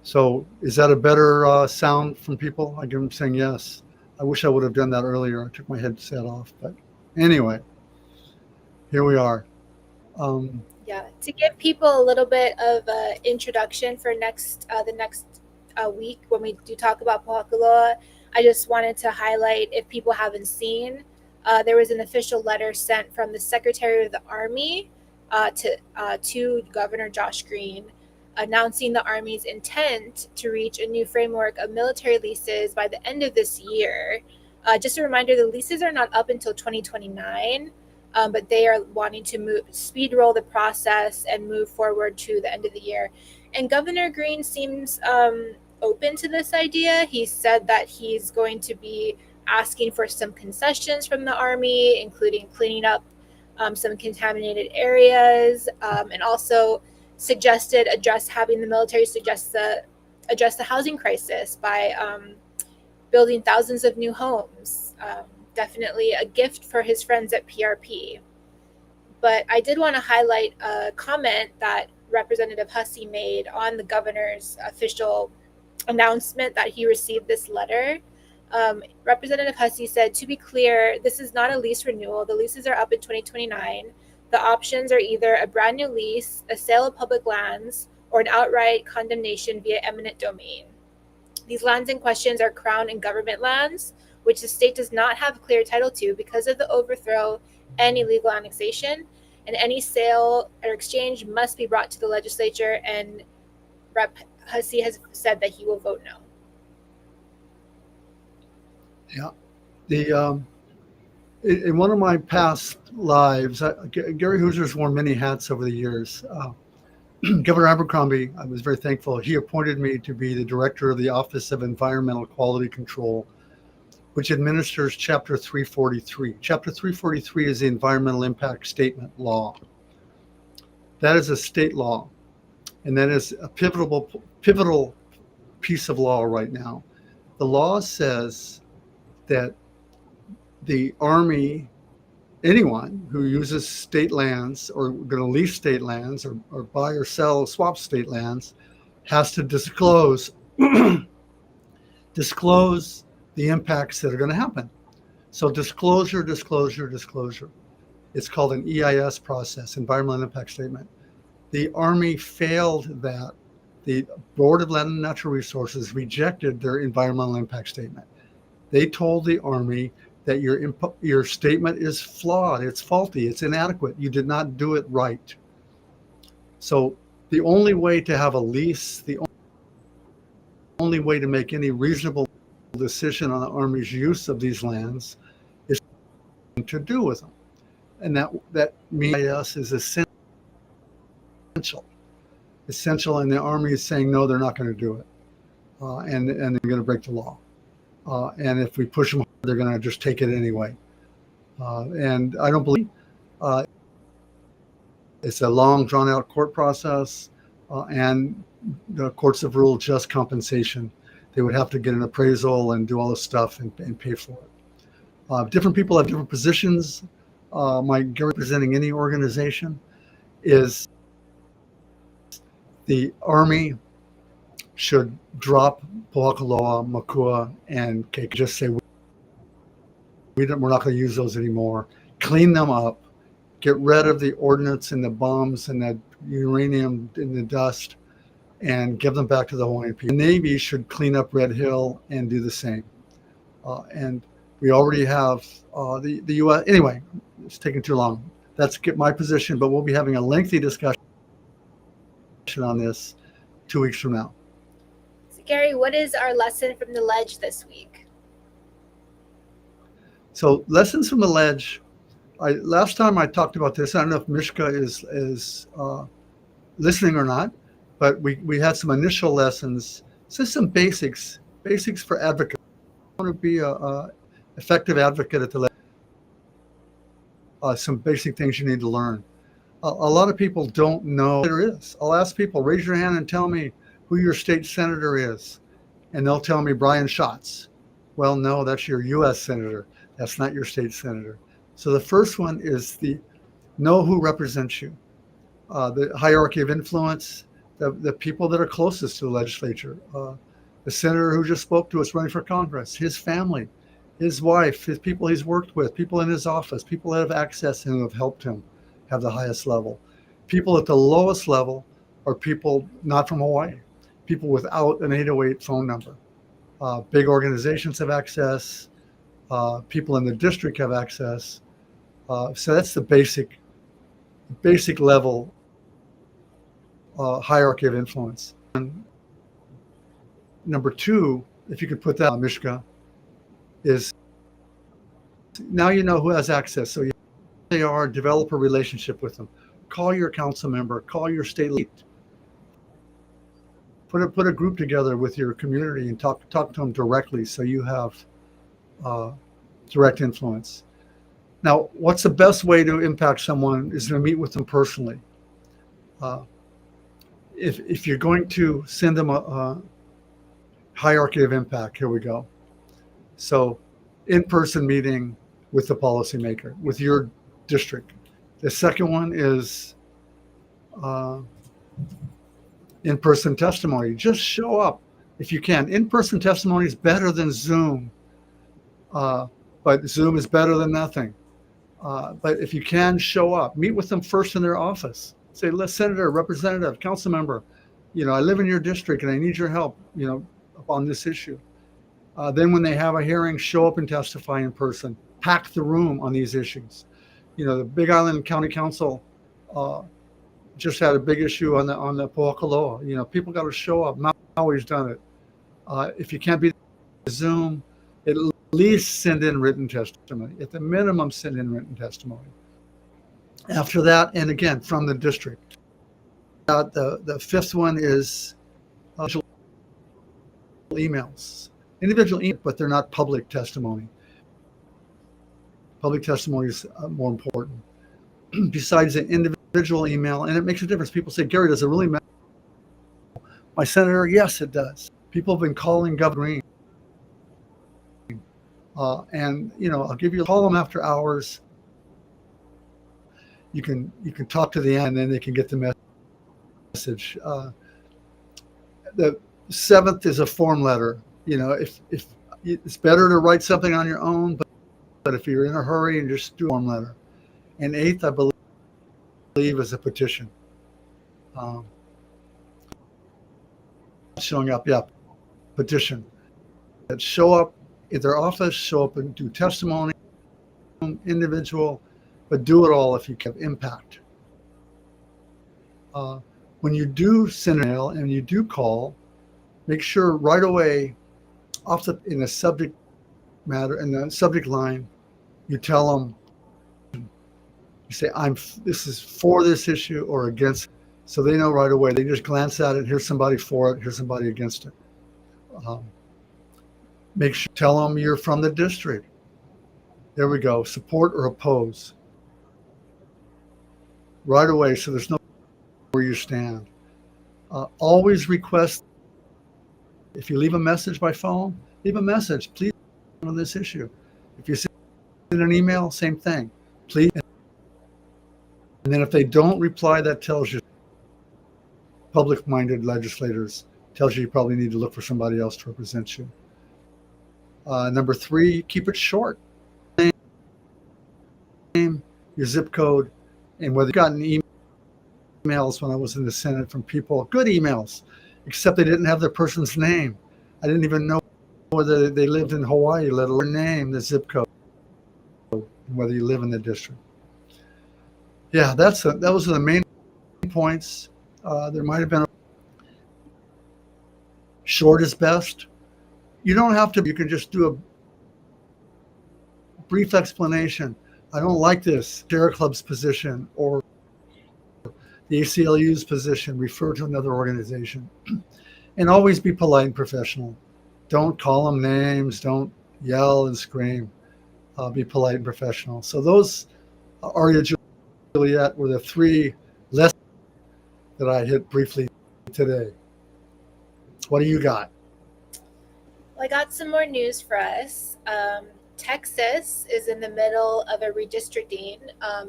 So is that a better sound from people? I'm saying yes. I wish I would have done that earlier. I took my headset off, but anyway, here we are. Yeah, to give people a little bit of introduction for the next week when we do talk about Pahakuloa, I just wanted to highlight, if people haven't seen, there was an official letter sent from the Secretary of the Army to Governor Josh Green, announcing the Army's intent to reach a new framework of military leases by the end of this year. Just a reminder, the leases are not up until 2029. But they are wanting to speed roll the process and move forward to the end of the year. And Governor Green seems open to this idea. He said that he's going to be asking for some concessions from the Army, including cleaning up some contaminated areas, and also suggested having the military address the housing crisis by building thousands of new homes. Definitely a gift for his friends at PRP. But I did want to highlight a comment that Representative Hussey made on the governor's official announcement that he received this letter. Representative Hussey said, "To be clear, this is not a lease renewal. The leases are up in 2029. The options are either a brand new lease, a sale of public lands, or an outright condemnation via eminent domain. These lands in questions are Crown and government lands, which the state does not have clear title to because of the overthrow and illegal annexation, and any sale or exchange must be brought to the legislature, and Rep. Hussey has said that he will vote no." Yeah. In one of my past lives, Gary Hoosier's worn many hats over the years. Governor Abercrombie, I was very thankful. He appointed me to be the director of the Office of Environmental Quality Control, which administers Chapter 343. Chapter 343 is the Environmental Impact Statement law. That is a state law, and that is a pivotal piece of law right now. The law says that the Army, anyone who uses state lands or going to lease state lands or buy or sell, swap state lands, has to disclose the impacts that are going to happen. So disclosure. It's called an EIS process, Environmental Impact Statement. The Army failed that. The Board of Land and Natural Resources rejected their Environmental Impact Statement. They told the Army that your statement is flawed, it's faulty, it's inadequate. You did not do it right. So the only way to have a lease, the only way to make any reasonable decision on the Army's use of these lands is to do with them. And that means EIS is essential. And the Army is saying, no, they're not going to do it. And they're going to break the law. And if we push them hard, they're going to just take it anyway. And I don't believe it's a long, drawn-out court process, and the courts have ruled just compensation. They would have to get an appraisal and do all this stuff and pay for it. Different people have different positions. My representing any organization is the Army should drop Pohakuloa, Makua, and Keiki. Just say we're not going to use those anymore. Clean them up, get rid of the ordnance and the bombs and the uranium in the dust and give them back to the Hawaiian people. The Navy should clean up Red Hill and do the same. And we already have the U.S. Anyway, it's taking too long. That's my position, but we'll be having a lengthy discussion on this 2 weeks from now. So Gary, what is our lesson from the ledge this week? So lessons from the ledge. Last time I talked about this. I don't know if Mishka is listening or not, but we had some initial lessons. Just some basics for advocates. I want to be a effective advocate at the ledge. Some basic things you need to learn. A lot of people don't know there is. I'll ask people, raise your hand and tell me who your state senator is. And they'll tell me Brian Schatz. Well, no, that's your U.S. senator. That's not your state senator. So the first one is know who represents you. The hierarchy of influence, the people that are closest to the legislature. The senator who just spoke to us running for Congress, his family, his wife, his people he's worked with, people in his office, people that have access and who have helped him have the highest level. People at the lowest level are people not from Hawaii, people without an 808 phone number. Big organizations have access. People in the district have access. So that's the basic level hierarchy of influence. And number two, if you could put that on Mishka, is now you know who has access. So develop a relationship with them. Call your council member, call your state lead. Put a group together with your community and talk to them directly so you have direct influence. Now, what's the best way to impact someone is to meet with them personally. If you're going to send them a hierarchy of impact, here we go. So in-person meeting with the policymaker, with your district. The second one is in-person testimony. Just show up if you can. In-person testimony is better than Zoom, but Zoom is better than nothing. But if you can show up, meet with them first in their office. Say, Senator, Representative, Council Member, I live in your district and I need your help, on this issue. Then when they have a hearing, show up and testify in person. Pack the room on these issues. The Big Island County Council just had a big issue on the Poakaloa. People got to show up. Maui's done it. If you can't be Zoom, at least send in written testimony. At the minimum, send in written testimony. After that, and again, from the district. The fifth one is emails. Individual emails, but they're not public testimony. Public testimony is more important. Besides an individual email, and it makes a difference. People say, Gary, does it really matter? My senator, yes, it does. People have been calling Governor Green. And I'll call them after hours. You can talk to the end, and then they can get the message. The seventh is a form letter. If it's better to write something on your own, but if you're in a hurry, and just do a form letter. And eighth, I believe, is a petition. Showing up, petition. That show up at their office, show up and do testimony, individual, but do it all if you can impact. When you do send an email and you do call, make sure right away, in the subject matter, in the subject line, you tell them, you say, this is for this issue or against, so they know right away. They just glance at it. Here's somebody for it. Here's somebody against it. Tell them you're from the district. There we go. Support or oppose. Right away, so there's no where you stand. Always request, if you leave a message by phone, leave a message, please, on this issue. If you send an email, same thing, please. And then if they don't reply, that tells you, public-minded legislators, tells you probably need to look for somebody else to represent you. Number three, keep it short. Name, your zip code, And whether you've gotten emails when I was in the Senate from people, good emails, except they didn't have the person's name. I didn't even know whether they lived in Hawaii, let alone their name, the zip code, and whether you live in the district. Yeah, those are the main points. There might have been short is best. You don't have to. You can just do a brief explanation. I don't like this Sierra Club's position or the ACLU's position. Refer to another organization, and always be polite and professional. Don't call them names. Don't yell and scream. Be polite and professional. So those, Aria, Juliet, were the 3 lessons that I hit briefly today. What do you got? Well, I got some more news for us. Texas is in the middle of a redistricting.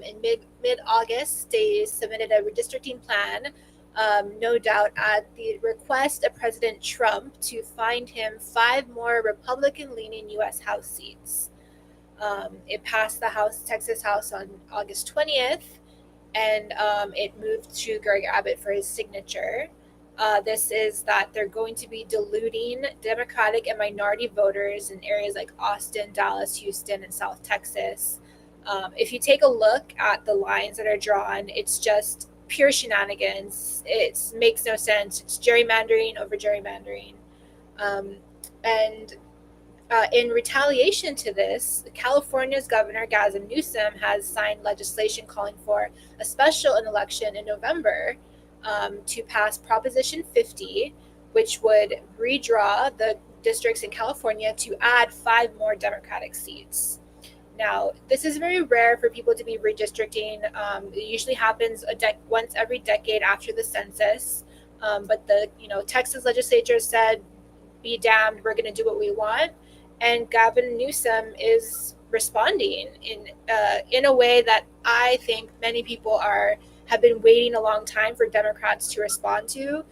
In mid-August, they submitted a redistricting plan, no doubt at the request of President Trump to find him 5 more Republican-leaning U.S. House seats. It passed the Texas House on August 20th, and it moved to Greg Abbott for his signature. This is that they're going to be diluting Democratic and minority voters in areas like Austin, Dallas, Houston, and South Texas. If you take a look at the lines that are drawn, it's just pure shenanigans. It makes no sense. It's gerrymandering over gerrymandering. And in retaliation to this, California's Governor Gavin Newsom has signed legislation calling for a special election in November to pass Proposition 50, which would redraw the districts in California to add 5 more Democratic seats. Now, this is very rare for people to be redistricting. It usually happens once every decade after the census. But the Texas legislature said, "Be damned, we're going to do what we want," and Gavin Newsom is responding in a way that I think many people have been waiting a long time for Democrats to respond to.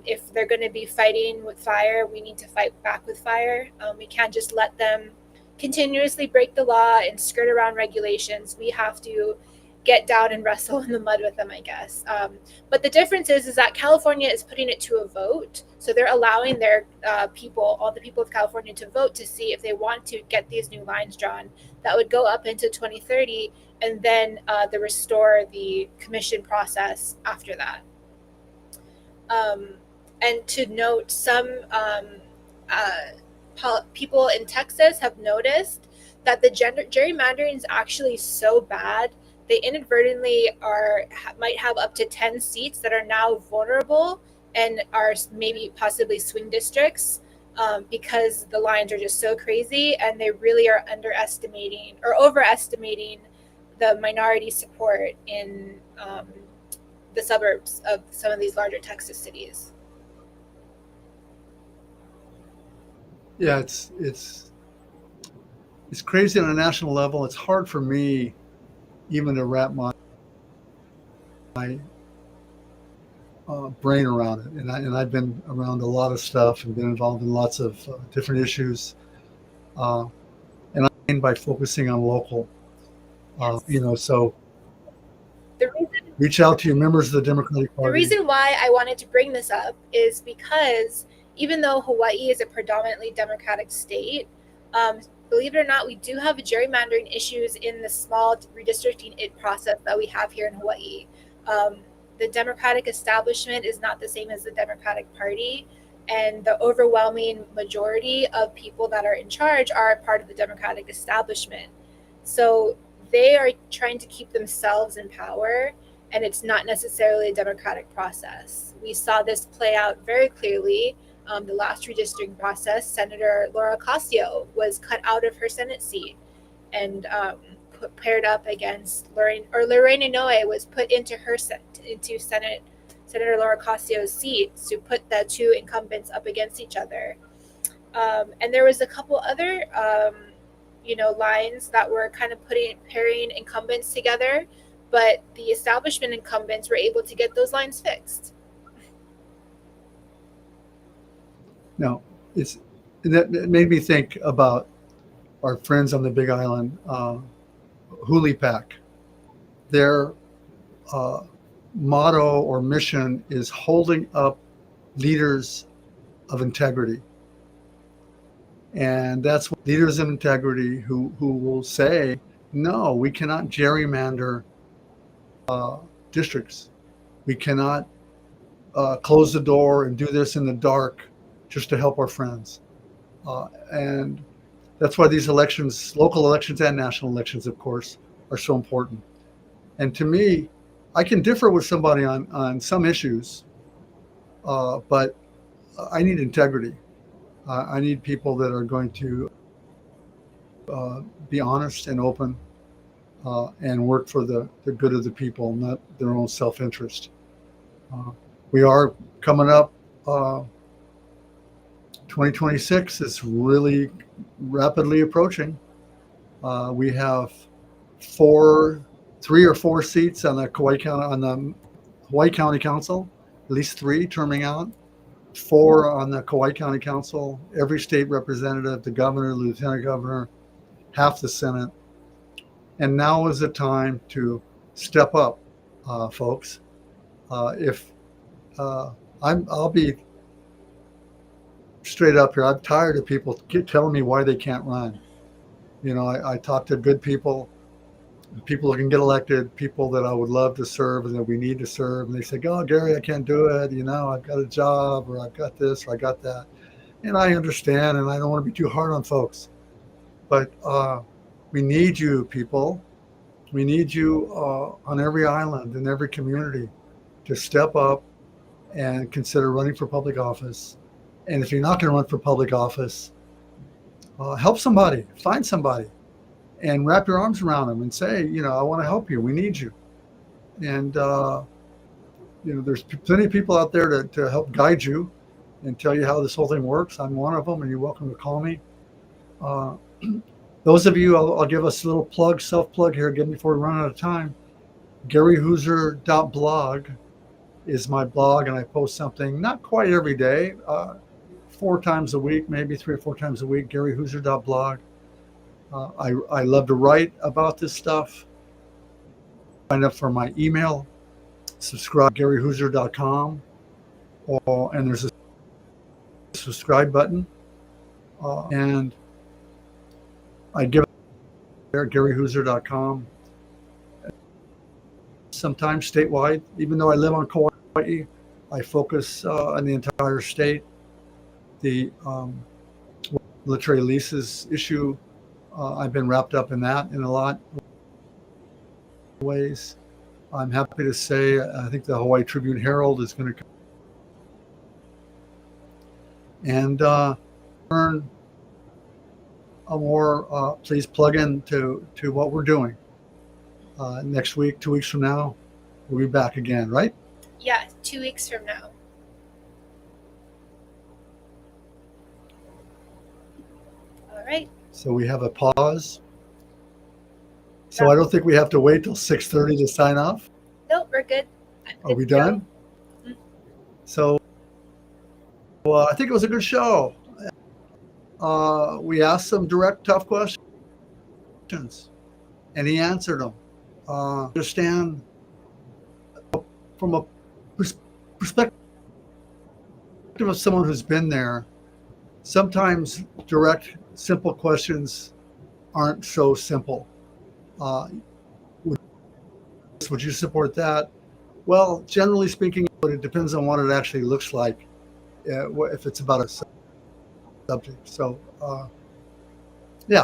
If they're going to be fighting with fire, we need to fight back with fire. We can't just let them continuously break the law and skirt around regulations. We have to get down and wrestle in the mud with them, I guess. But the difference is that California is putting it to a vote. So they're allowing their people, all the people of California, to vote to see if they want to get these new lines drawn. That would go up into 2030, and then they restore the commission process after that. And to note, some people in Texas have noticed that the gerrymandering is actually so bad. They inadvertently might have up to 10 seats that are now vulnerable and are maybe possibly swing districts because the lines are just so crazy, and they really are underestimating or overestimating the minority support in the suburbs of some of these larger Texas cities. Yeah, it's crazy on a national level. It's hard for me even to wrap my brain around it. And I've been around a lot of stuff and been involved in lots of different issues. And I mean by focusing on local, so reach out to your members of the Democratic Party. The reason why I wanted to bring this up is because even though Hawaii is a predominantly Democratic state, believe it or not, we do have gerrymandering issues in the small redistricting process that we have here in Hawaii. The Democratic establishment is not the same as the Democratic Party, and the overwhelming majority of people that are in charge are part of the Democratic establishment. So they are trying to keep themselves in power, and it's not necessarily a democratic process. We saw this play out very clearly. The last redistricting process, Senator Laura Ocasio was cut out of her Senate seat and paired up against Lorraine Inouye was put into Senator Laura Ocasio's seat to put the 2 incumbents up against each other. And there was a couple other lines that were kind of pairing incumbents together, but the establishment incumbents were able to get those lines fixed. No, that made me think about our friends on the Big Island, Huli Pack. Their motto or mission is holding up leaders of integrity. And that's what leaders of integrity who will say, no, we cannot gerrymander districts. We cannot close the door and do this in the dark just to help our friends. And that's why these elections, local elections and national elections, of course, are so important. And to me, I can differ with somebody on some issues, but I need integrity. I need people that are going to be honest and open and work for the good of the people, not their own self-interest. We are coming up. 2026 is really rapidly approaching. We have 3 or 4 seats on the Hawaii County Council, at least 3 terming out, 4 on the Kauai County Council, every state representative, the governor, the lieutenant governor, half the Senate. And now is the time to step up, folks. I'll be straight up here. I'm tired of people telling me why they can't run. You know, I talk to good people who can get elected, people that I would love to serve and that we need to serve. And they say, oh, Gary, I can't do it. You know, I've got a job, or I've got this, or I got that. And I understand, and I don't want to be too hard on folks. But we need you, people. We need you on every island, in every community, to step up and consider running for public office. And if you're not going to run for public office, help somebody, find somebody, and wrap your arms around them and say, you know, I want to help you. We need you. And, you know, there's plenty of people out there to help guide you and tell you how this whole thing works. I'm one of them, and you're welcome to call me. Those of you, I'll give us a little plug, self-plug here again before we run out of time. GaryHooser.blog is my blog, and I post something not quite every day, 4 times a week, maybe 3 or 4 times a week, GaryHooser.blog. I love to write about this stuff. Sign up for my email, subscribe to GaryHooser.com, and there's a subscribe button. And I give it there, GaryHooser.com. Sometimes statewide, even though I live on Kauai, I focus on the entire state. The military leases issue, I've been wrapped up in that in a lot of ways. I'm happy to say I think the Hawaii Tribune Herald is going to come and learn more. Please plug in to what we're doing. Next week, 2 weeks from now, we'll be back again, right? Yeah, 2 weeks from now. All right. So we have a pause. So I don't think we have to wait till 6:30 to sign off. Nope, we're good. Are we done? Mm-hmm. So I think it was a good show. We asked some direct, tough questions, and he answered them. Understand from a perspective of someone who's been there, sometimes direct, simple questions aren't so simple. Would you support that? Well, generally speaking, it depends on what it actually looks like, if it's about a subject. So,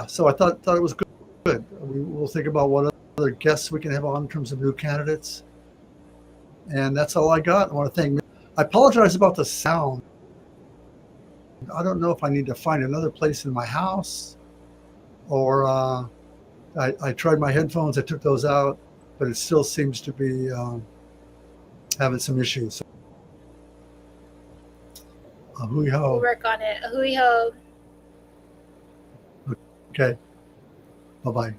so I thought it was good. We'll think about what other guests we can have on in terms of new candidates. And that's all I got. I want to thank. I apologize about the sound. I don't know if I need to find another place in my house, or I tried my headphones. I took those out, but it still seems to be having some issues. Hui ho. We'll work on it. Hui ho. Okay. Bye-bye.